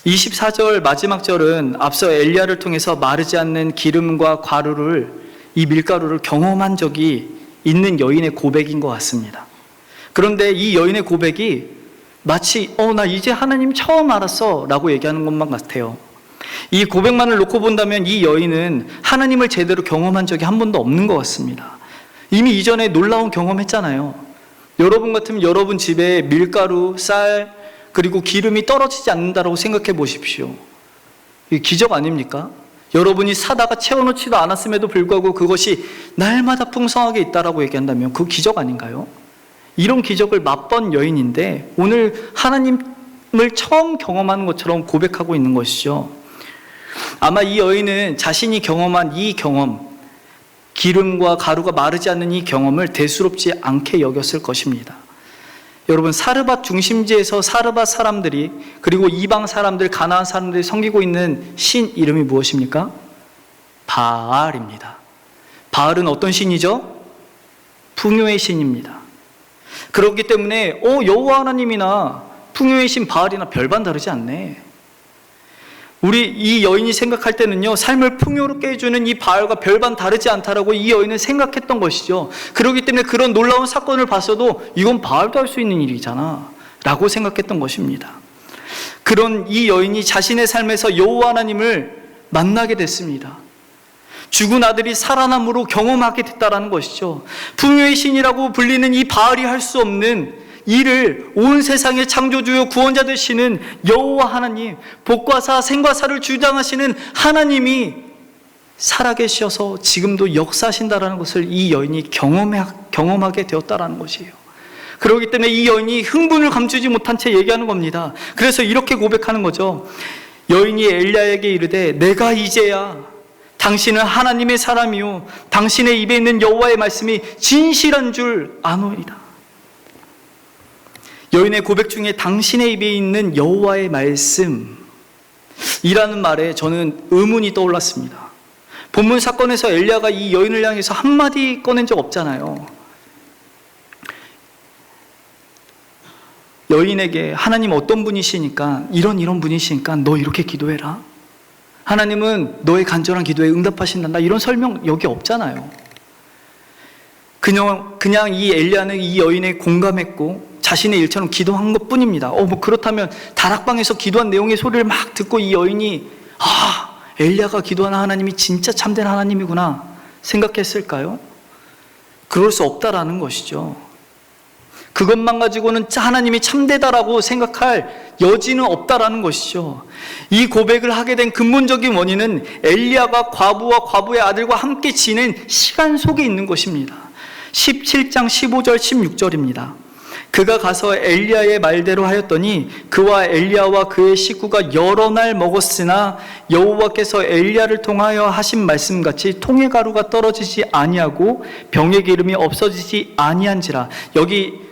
24절 마지막 절은 앞서 엘리야를 통해서 마르지 않는 기름과 가루를, 이 밀가루를 경험한 적이 있는 여인의 고백인 것 같습니다. 그런데 이 여인의 고백이 마치 나 이제 하나님 처음 알았어 라고 얘기하는 것만 같아요. 이 고백만을 놓고 본다면 이 여인은 하나님을 제대로 경험한 적이 한 번도 없는 것 같습니다. 이미 이전에 놀라운 경험했잖아요. 여러분 같으면 여러분 집에 밀가루, 쌀, 그리고 기름이 떨어지지 않는다고 생각해 보십시오. 이게 기적 아닙니까? 여러분이 사다가 채워놓지도 않았음에도 불구하고 그것이 날마다 풍성하게 있다라고 얘기한다면 그 기적 아닌가요? 이런 기적을 맛본 여인인데 오늘 하나님을 처음 경험하는 것처럼 고백하고 있는 것이죠. 아마 이 여인은 자신이 경험한 이 경험, 기름과 가루가 마르지 않는 이 경험을 대수롭지 않게 여겼을 것입니다. 여러분, 사르밧 중심지에서 사르밧 사람들이, 그리고 이방 사람들, 가나안 사람들이 섬기고 있는 신 이름이 무엇입니까? 바알입니다. 바알은 어떤 신이죠? 풍요의 신입니다. 그렇기 때문에 여호와 하나님이나 풍요의 신 바알이나 별반 다르지 않네. 우리 이 여인이 생각할 때는요, 삶을 풍요롭게 해주는 이 바알과 별반 다르지 않다라고 이 여인은 생각했던 것이죠. 그렇기 때문에 그런 놀라운 사건을 봤어도 이건 바알도 할 수 있는 일이잖아 라고 생각했던 것입니다. 그런 이 여인이 자신의 삶에서 여호와 하나님을 만나게 됐습니다. 죽은 아들이 살아남으로 경험하게 됐다라는 것이죠. 풍요의 신이라고 불리는 이 바알이 할 수 없는 이를 온 세상의 창조주요 구원자 되시는 여호와 하나님, 복과 사, 생과 사를 주장하시는 하나님이 살아계셔서 지금도 역사하신다라는 것을 이 여인이 경험하게 되었다라는 것이에요. 그렇기 때문에 이 여인이 흥분을 감추지 못한 채 얘기하는 겁니다. 그래서 이렇게 고백하는 거죠. 여인이 엘리야에게 이르되 내가 이제야 당신은 하나님의 사람이요 당신의 입에 있는 여호와의 말씀이 진실한 줄 아노이다. 여인의 고백 중에 당신의 입에 있는 여호와의 말씀이라는 말에 저는 의문이 떠올랐습니다. 본문 사건에서 엘리야가 이 여인을 향해서 한마디 꺼낸 적 없잖아요. 여인에게 하나님 어떤 분이시니까 이런 분이시니까 너 이렇게 기도해라. 하나님은 너의 간절한 기도에 응답하신단다. 이런 설명 여기 없잖아요. 그냥 이 엘리야는 이 여인에 공감했고 자신의 일처럼 기도한 것 뿐입니다. 뭐 그렇다면 다락방에서 기도한 내용의 소리를 막 듣고 이 여인이 엘리야가 기도하는 하나님이 진짜 참된 하나님이구나 생각했을까요? 그럴 수 없다라는 것이죠. 그것만 가지고는 하나님이 참되다라고 생각할 여지는 없다라는 것이죠. 이 고백을 하게 된 근본적인 원인은 엘리야가 과부와 과부의 아들과 함께 지낸 시간 속에 있는 것입니다. 17장 15절 16절입니다. 그가 가서 엘리야의 말대로 하였더니 그와 엘리야와 그의 식구가 여러 날 먹었으나 여호와께서 엘리야를 통하여 하신 말씀같이 통의 가루가 떨어지지 아니하고 병의 기름이 없어지지 아니한지라. 여기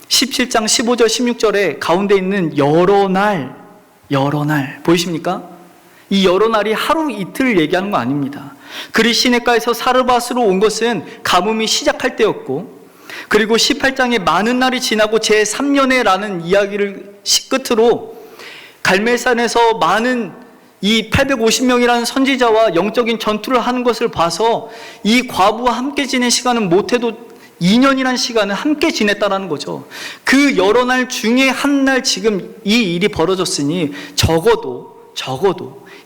17장 15절 16절에 가운데 있는 여러 날 보이십니까? 이 여러 날이 하루 이틀 얘기하는 거 아닙니다. 그리 시내가에서 사르밧으로 온 것은 가뭄이 시작할 때였고, 그리고 18장에 많은 날이 지나고 제3년에라는 이야기를 끝으로 갈멜산에서 많은 이 850명이라는 선지자와 영적인 전투를 하는 것을 봐서 이 과부와 함께 지낸 시간은 못해도 2년이라는 시간을 함께 지냈다라는 거죠. 그 여러 날 중에 한 날 지금 이 일이 벌어졌으니 적어도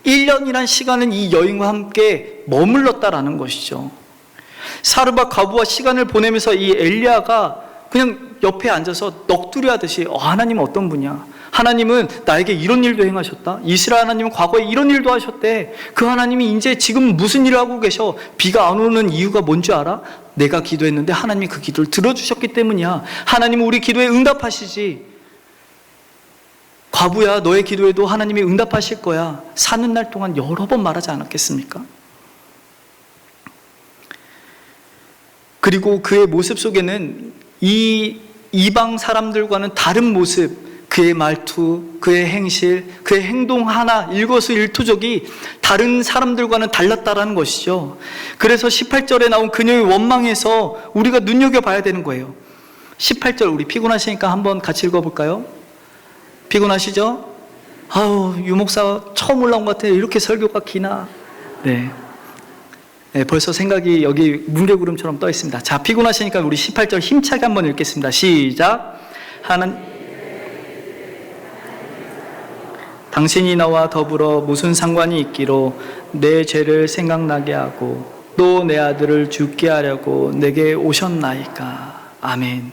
1년이라는 시간은 이 여인과 함께 머물렀다라는 것이죠. 사르밧 과부와 시간을 보내면서 이 엘리야가 그냥 옆에 앉아서 넋두리 하듯이 하나님은 어떤 분이야? 하나님은 나에게 이런 일도 행하셨다. 이스라엘 하나님은 과거에 이런 일도 하셨대. 그 하나님이 이제 지금 무슨 일을 하고 계셔? 비가 안 오는 이유가 뭔지 알아? 내가 기도했는데 하나님이 그 기도를 들어주셨기 때문이야. 하나님은 우리 기도에 응답하시지. 과부야, 너의 기도에도 하나님이 응답하실 거야. 사는 날 동안 여러 번 말하지 않았겠습니까? 그리고 그의 모습 속에는 이 이방 사람들과는 다른 모습, 그의 말투, 그의 행실, 그의 행동 하나, 일거수일투족이 다른 사람들과는 달랐다라는 것이죠. 그래서 18절에 나온 그녀의 원망에서 우리가 눈여겨봐야 되는 거예요. 18절, 우리 피곤하시니까 한번 같이 읽어볼까요? 피곤하시죠? 유목사 처음 올라온 것 같아요. 이렇게 설교가 기나. 네, 벌써 생각이 여기 뭉게구름처럼 떠 있습니다. 자, 피곤하시니까 우리 18절 힘차게 한번 읽겠습니다. 시작. 당신이 나와 더불어 무슨 상관이 있기로 내 죄를 생각나게 하고 또 내 아들을 죽게 하려고 내게 오셨나이까. 아멘.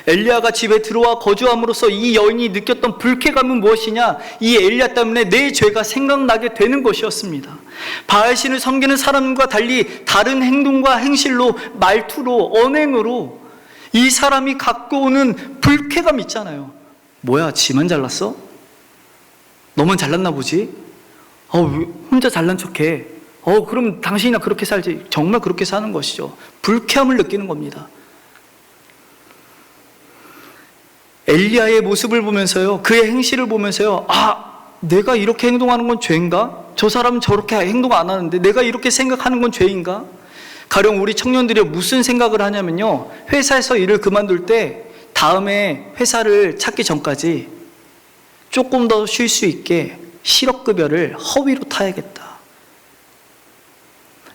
엘리야가 집에 들어와 거주함으로써 이 여인이 느꼈던 불쾌감은 무엇이냐? 이 엘리야 때문에 내 죄가 생각나게 되는 것이었습니다. 바알신을 섬기는 사람과 달리 다른 행동과 행실로, 말투로, 언행으로 이 사람이 갖고 오는 불쾌감 있잖아요. 뭐야, 지만 잘났어? 너만 잘났나 보지? 왜 혼자 잘난 척해? 그럼 당신이나 그렇게 살지. 정말 그렇게 사는 것이죠. 불쾌함을 느끼는 겁니다. 엘리야의 모습을 보면서요, 그의 행실을 보면서요, 내가 이렇게 행동하는 건 죄인가? 저 사람은 저렇게 행동 안 하는데 내가 이렇게 생각하는 건 죄인가? 가령 우리 청년들이 무슨 생각을 하냐면요, 회사에서 일을 그만둘 때 다음에 회사를 찾기 전까지 조금 더 쉴 수 있게 실업급여를 허위로 타야겠다.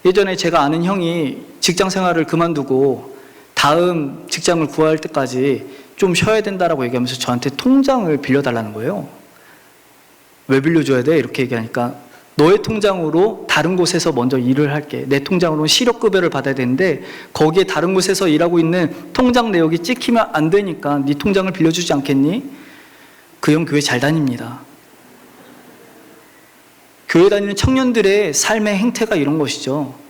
예전에 제가 아는 형이 직장 생활을 그만두고 다음 직장을 구할 때까지 좀 쉬어야 된다라고 얘기하면서 저한테 통장을 빌려달라는 거예요. 왜 빌려줘야 돼? 이렇게 얘기하니까 너의 통장으로 다른 곳에서 먼저 일을 할게. 내 통장으로는 실업급여를 받아야 되는데 거기에 다른 곳에서 일하고 있는 통장 내역이 찍히면 안 되니까 네 통장을 빌려주지 않겠니? 그 형 교회 잘 다닙니다. 교회 다니는 청년들의 삶의 행태가 이런 것이죠.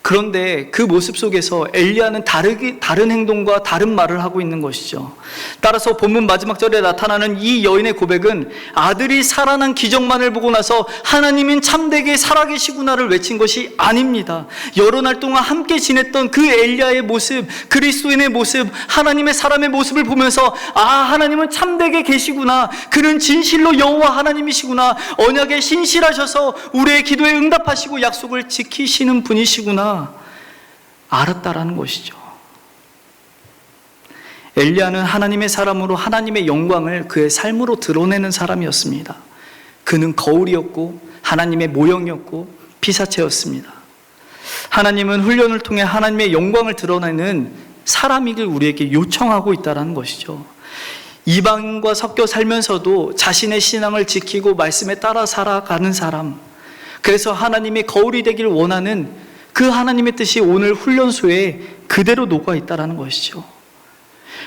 그런데 그 모습 속에서 엘리야는 다른 행동과 다른 말을 하고 있는 것이죠. 따라서 본문 마지막 절에 나타나는 이 여인의 고백은 아들이 살아난 기적만을 보고 나서 하나님은 참되게 살아계시구나를 외친 것이 아닙니다. 여러 날 동안 함께 지냈던 그 엘리야의 모습, 그리스도인의 모습, 하나님의 사람의 모습을 보면서 하나님은 참되게 계시구나, 그는 진실로 여호와 하나님이시구나, 언약에 신실하셔서 우리의 기도에 응답하시고 약속을 지키시는 분이시구나 알았다라는 것이죠. 엘리야는 하나님의 사람으로 하나님의 영광을 그의 삶으로 드러내는 사람이었습니다. 그는 거울이었고 하나님의 모형이었고 피사체였습니다. 하나님은 훈련을 통해 하나님의 영광을 드러내는 사람이길 우리에게 요청하고 있다는 것이죠. 이방인과 섞여 살면서도 자신의 신앙을 지키고 말씀에 따라 살아가는 사람, 그래서 하나님의 거울이 되길 원하는 그 하나님의 뜻이 오늘 훈련소에 그대로 녹아있다는 것이죠.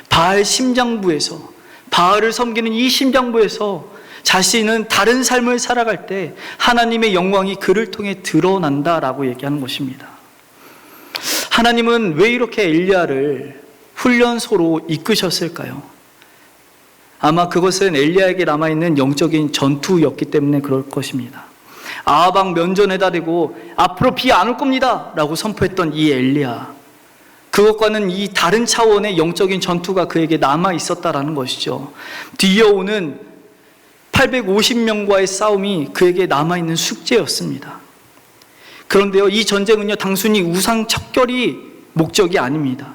바알 심장부에서, 바알을 섬기는 이 심장부에서 자신은 다른 삶을 살아갈 때 하나님의 영광이 그를 통해 드러난다라고 얘기하는 것입니다. 하나님은 왜 이렇게 엘리야를 훈련소로 이끄셨을까요? 아마 그것은 엘리야에게 남아있는 영적인 전투였기 때문에 그럴 것입니다. 아합 면전에다 대고 앞으로 비 안 올 겁니다 라고 선포했던 이 엘리야, 그것과는 이 다른 차원의 영적인 전투가 그에게 남아 있었다라는 것이죠. 뒤에 오는 850명과의 싸움이 그에게 남아있는 숙제였습니다. 그런데요, 이 전쟁은요 단순히 우상 척결이 목적이 아닙니다.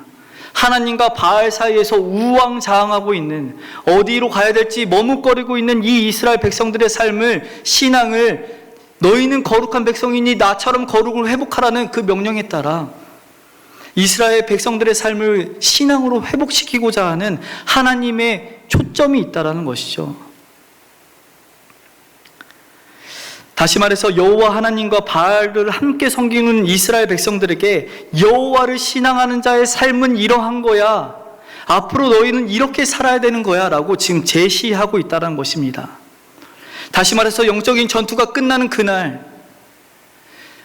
하나님과 바알 사이에서 우왕좌왕하고 있는, 어디로 가야 될지 머뭇거리고 있는 이 이스라엘 백성들의 삶을, 신앙을 너희는 거룩한 백성이니 나처럼 거룩을 회복하라는 그 명령에 따라 이스라엘 백성들의 삶을 신앙으로 회복시키고자 하는 하나님의 초점이 있다는 것이죠. 다시 말해서 여호와 하나님과 바알을 함께 섬기는 이스라엘 백성들에게 여호와를 신앙하는 자의 삶은 이러한 거야, 앞으로 너희는 이렇게 살아야 되는 거야 라고 지금 제시하고 있다는 것입니다. 다시 말해서 영적인 전투가 끝나는 그날,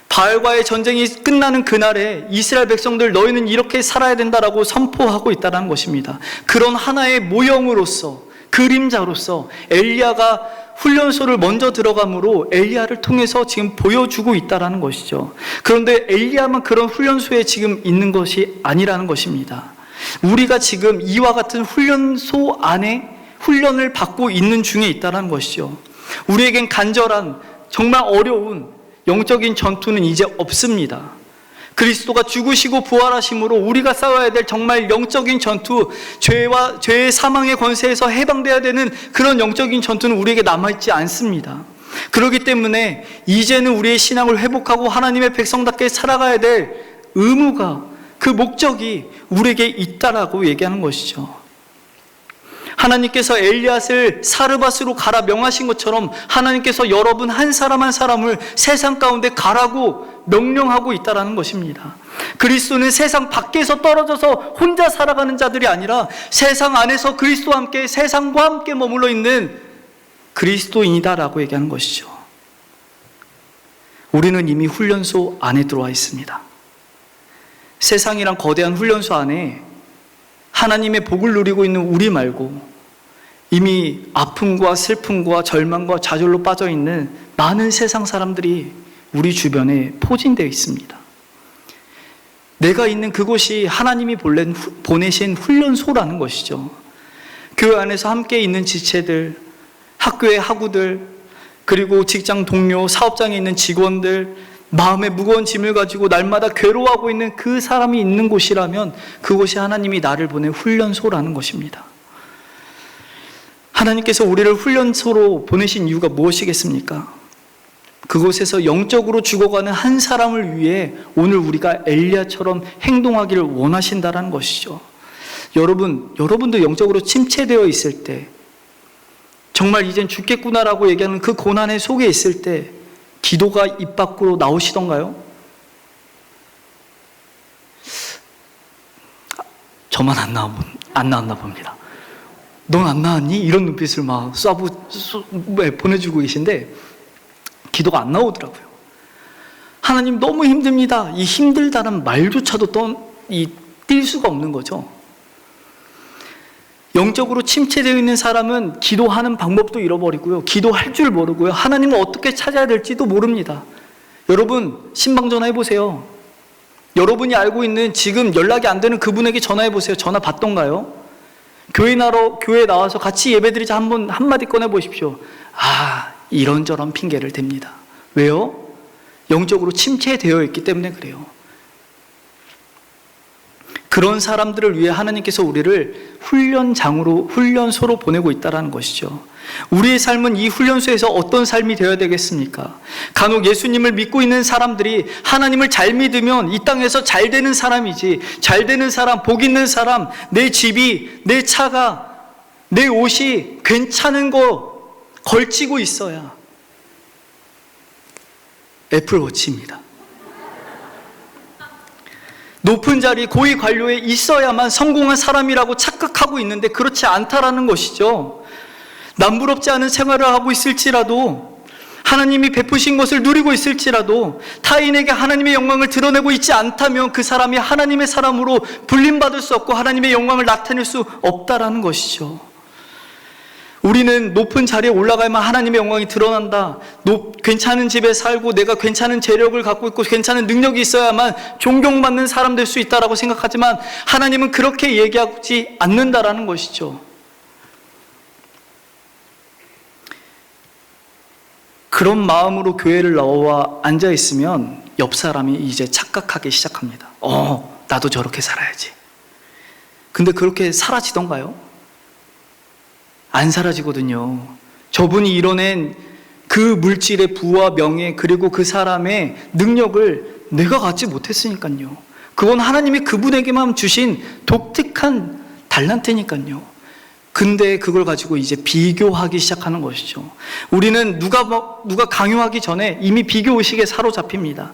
바알과의 전쟁이 끝나는 그날에 이스라엘 백성들 너희는 이렇게 살아야 된다라고 선포하고 있다는 것입니다. 그런 하나의 모형으로서, 그림자로서 엘리야가 훈련소를 먼저 들어감으로 엘리야를 통해서 지금 보여주고 있다는 것이죠. 그런데 엘리야만 그런 훈련소에 지금 있는 것이 아니라는 것입니다. 우리가 지금 이와 같은 훈련소 안에 훈련을 받고 있는 중에 있다는 것이죠. 우리에겐 간절한, 정말 어려운 영적인 전투는 이제 없습니다. 그리스도가 죽으시고 부활하심으로 우리가 싸워야 될 정말 영적인 전투, 죄의 사망의 권세에서 해방되어야 되는 그런 영적인 전투는 우리에게 남아있지 않습니다. 그렇기 때문에 이제는 우리의 신앙을 회복하고 하나님의 백성답게 살아가야 될 의무가, 그 목적이 우리에게 있다라고 얘기하는 것이죠. 하나님께서 엘리앗을 사르밧으로 가라 명하신 것처럼 하나님께서 여러분 한 사람 한 사람을 세상 가운데 가라고 명령하고 있다는 것입니다. 그리스도는 세상 밖에서 떨어져서 혼자 살아가는 자들이 아니라 세상 안에서 그리스도와 함께, 세상과 함께 머물러 있는 그리스도인이다라고 얘기하는 것이죠. 우리는 이미 훈련소 안에 들어와 있습니다. 세상이란 거대한 훈련소 안에 하나님의 복을 누리고 있는 우리 말고 이미 아픔과 슬픔과 절망과 좌절로 빠져있는 많은 세상 사람들이 우리 주변에 포진되어 있습니다. 내가 있는 그곳이 하나님이 보내신 훈련소라는 것이죠. 그 안에서 함께 있는 지체들, 학교의 학우들, 그리고 직장 동료, 사업장에 있는 직원들, 마음에 무거운 짐을 가지고 날마다 괴로워하고 있는 그 사람이 있는 곳이라면 그곳이 하나님이 나를 보낸 훈련소라는 것입니다. 하나님께서 우리를 훈련소로 보내신 이유가 무엇이겠습니까? 그곳에서 영적으로 죽어가는 한 사람을 위해 오늘 우리가 엘리야처럼 행동하기를 원하신다는 것이죠. 여러분도 영적으로 침체되어 있을 때, 정말 이젠 죽겠구나라고 얘기하는 그 고난의 속에 있을 때 기도가 입 밖으로 나오시던가요? 저만 안 나왔나 봅니다. 넌 안 나왔니? 이런 눈빛을 막 보내주고 계신데 기도가 안 나오더라고요. 하나님 너무 힘듭니다. 이 힘들다는 말조차도 뛸 수가 없는 거죠. 영적으로 침체되어 있는 사람은 기도하는 방법도 잃어버리고요. 기도할 줄 모르고요. 하나님을 어떻게 찾아야 될지도 모릅니다. 여러분, 신방 전화해보세요. 여러분이 알고 있는 지금 연락이 안 되는 그분에게 전화해보세요. 전화 받던가요? 교회 나와서 같이 예배드리자 한마디 꺼내보십시오. 이런저런 핑계를 댑니다. 왜요? 영적으로 침체되어 있기 때문에 그래요. 그런 사람들을 위해 하나님께서 우리를 훈련소로 보내고 있다는 것이죠. 우리의 삶은 이 훈련소에서 어떤 삶이 되어야 되겠습니까? 간혹 예수님을 믿고 있는 사람들이 하나님을 잘 믿으면 이 땅에서 잘 되는 사람이지, 잘 되는 사람, 복 있는 사람, 내 집이, 내 차가, 내 옷이 괜찮은 거 걸치고 있어야 애플워치입니다. 높은 자리, 고위 관료에 있어야만 성공한 사람이라고 착각하고 있는데 그렇지 않다라는 것이죠. 남부럽지 않은 생활을 하고 있을지라도, 하나님이 베푸신 것을 누리고 있을지라도 타인에게 하나님의 영광을 드러내고 있지 않다면 그 사람이 하나님의 사람으로 불림받을 수 없고 하나님의 영광을 나타낼 수 없다라는 것이죠. 우리는 높은 자리에 올라가야만 하나님의 영광이 드러난다. 괜찮은 집에 살고 내가 괜찮은 재력을 갖고 있고 괜찮은 능력이 있어야만 존경받는 사람 될 수 있다라고 생각하지만 하나님은 그렇게 얘기하지 않는다라는 것이죠. 그런 마음으로 교회를 나와 앉아 있으면 옆 사람이 이제 착각하기 시작합니다. 나도 저렇게 살아야지. 근데 그렇게 사라지던가요? 안 사라지거든요. 저분이 이뤄낸 그 물질의 부와 명예, 그리고 그 사람의 능력을 내가 갖지 못했으니까요. 그건 하나님이 그분에게만 주신 독특한 달란트니까요. 근데 그걸 가지고 이제 비교하기 시작하는 것이죠. 우리는 누가 강요하기 전에 이미 비교의식에 사로잡힙니다.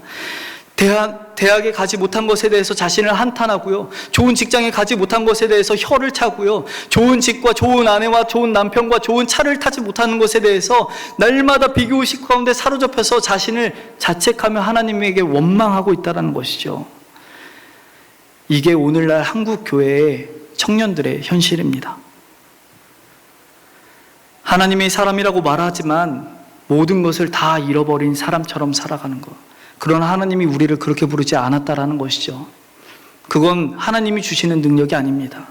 대학에 가지 못한 것에 대해서 자신을 한탄하고요. 좋은 직장에 가지 못한 것에 대해서 혀를 차고요. 좋은 집과 좋은 아내와 좋은 남편과 좋은 차를 타지 못하는 것에 대해서 날마다 비교의식 가운데 사로잡혀서 자신을 자책하며 하나님에게 원망하고 있다는 것이죠. 이게 오늘날 한국 교회의 청년들의 현실입니다. 하나님의 사람이라고 말하지만 모든 것을 다 잃어버린 사람처럼 살아가는 것. 그러나 하나님이 우리를 그렇게 부르지 않았다라는 것이죠. 그건 하나님이 주시는 능력이 아닙니다.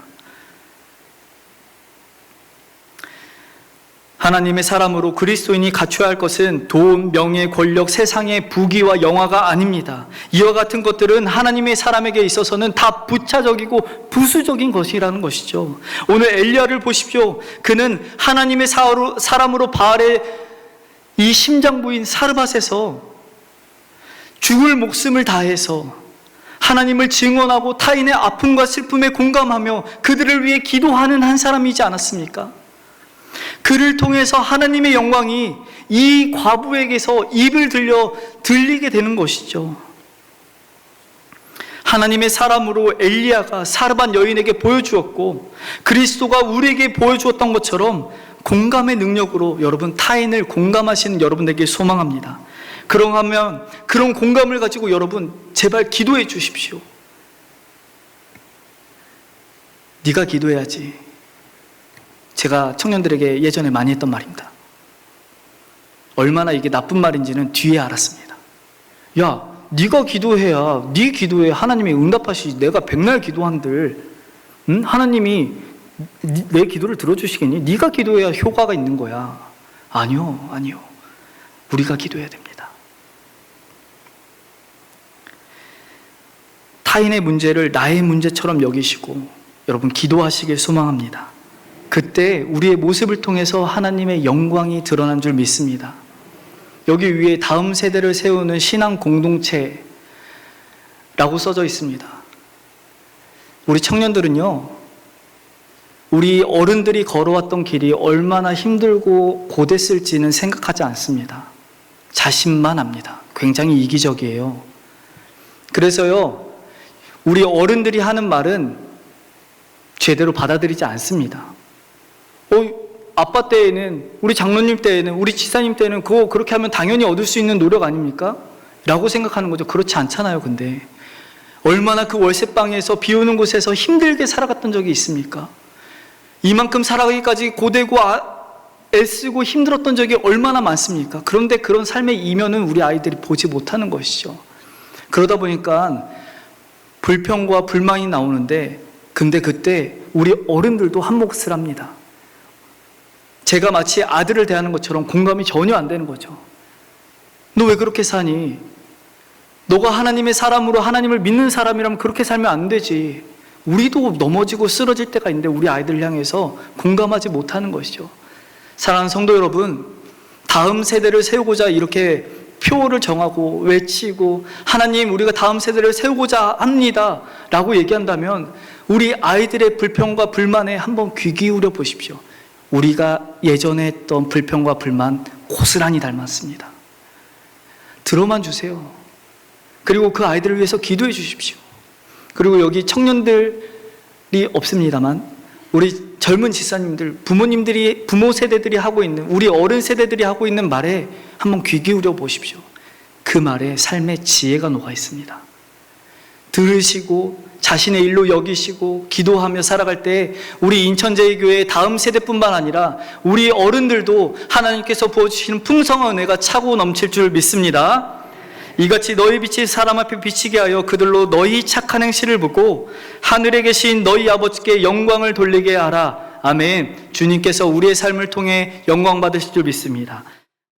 하나님의 사람으로 그리스도인이 갖춰야 할 것은 돈, 명예, 권력, 세상의 부귀와 영화가 아닙니다. 이와 같은 것들은 하나님의 사람에게 있어서는 다 부차적이고 부수적인 것이라는 것이죠. 오늘 엘리야를 보십시오. 그는 하나님의 사람으로 바알의 이 심장부인 사르밧에서 죽을 목숨을 다해서 하나님을 증언하고 타인의 아픔과 슬픔에 공감하며 그들을 위해 기도하는 한 사람이지 않았습니까? 그를 통해서 하나님의 영광이 이 과부에게서 입을 들리게 되는 것이죠. 하나님의 사람으로 엘리야가 사르밧 여인에게 보여주었고 그리스도가 우리에게 보여주었던 것처럼 공감의 능력으로 여러분 타인을 공감하시는 여러분에게 소망합니다. 그러면 그런 공감을 가지고 여러분 제발 기도해 주십시오. 네가 기도해야지. 제가 청년들에게 예전에 많이 했던 말입니다. 얼마나 이게 나쁜 말인지는 뒤에 알았습니다. 야, 네가 기도해야 네 기도에 하나님이 응답하시지. 내가 백날 기도한들 하나님이 내 기도를 들어주시겠니? 네가 기도해야 효과가 있는 거야. 아니요. 우리가 기도해야 됩니다. 타인의 문제를 나의 문제처럼 여기시고 여러분 기도하시길 소망합니다. 그때 우리의 모습을 통해서 하나님의 영광이 드러난 줄 믿습니다. 여기 위에 다음 세대를 세우는 신앙 공동체라고 써져 있습니다. 우리 청년들은요, 우리 어른들이 걸어왔던 길이 얼마나 힘들고 고됐을지는 생각하지 않습니다. 자신만 압니다. 굉장히 이기적이에요. 그래서요, 우리 어른들이 하는 말은 제대로 받아들이지 않습니다. 아빠 때에는, 우리 장로님 때에는, 우리 지사님 때에는 그거 그렇게 하면 당연히 얻을 수 있는 노력 아닙니까? 라고 생각하는 거죠. 그렇지 않잖아요, 근데. 얼마나 그 월세방에서 비 오는 곳에서 힘들게 살아갔던 적이 있습니까? 이만큼 살아가기까지 고되고 애쓰고 힘들었던 적이 얼마나 많습니까? 그런데 그런 삶의 이면은 우리 아이들이 보지 못하는 것이죠. 그러다 보니까 불평과 불만이 나오는데, 근데 그때 우리 어른들도 한 몫을 합니다. 제가 마치 아들을 대하는 것처럼 공감이 전혀 안 되는 거죠. 너 왜 그렇게 사니? 너가 하나님의 사람으로 하나님을 믿는 사람이라면 그렇게 살면 안 되지. 우리도 넘어지고 쓰러질 때가 있는데 우리 아이들 향해서 공감하지 못하는 것이죠. 사랑하는 성도 여러분, 다음 세대를 세우고자 이렇게 표를 정하고 외치고 하나님 우리가 다음 세대를 세우고자 합니다 라고 얘기한다면 우리 아이들의 불평과 불만에 한번 귀 기울여 보십시오. 우리가 예전에 했던 불평과 불만 고스란히 닮았습니다. 들어만 주세요. 그리고 그 아이들을 위해서 기도해 주십시오. 그리고 여기 청년들이 없습니다만 우리 젊은 지사님들, 부모 세대들이 하고 있는, 우리 어른 세대들이 하고 있는 말에 한번 귀 기울여 보십시오. 그 말에 삶의 지혜가 녹아 있습니다. 들으시고 자신의 일로 여기시고 기도하며 살아갈 때 우리 인천제일교회 다음 세대뿐만 아니라 우리 어른들도 하나님께서 부어주시는 풍성한 은혜가 차고 넘칠 줄 믿습니다. 이같이 너희 빛이 사람 앞에 비치게 하여 그들로 너희 착한 행실을 보고 하늘에 계신 너희 아버지께 영광을 돌리게 하라. 아멘. 주님께서 우리의 삶을 통해 영광 받으실 줄 믿습니다.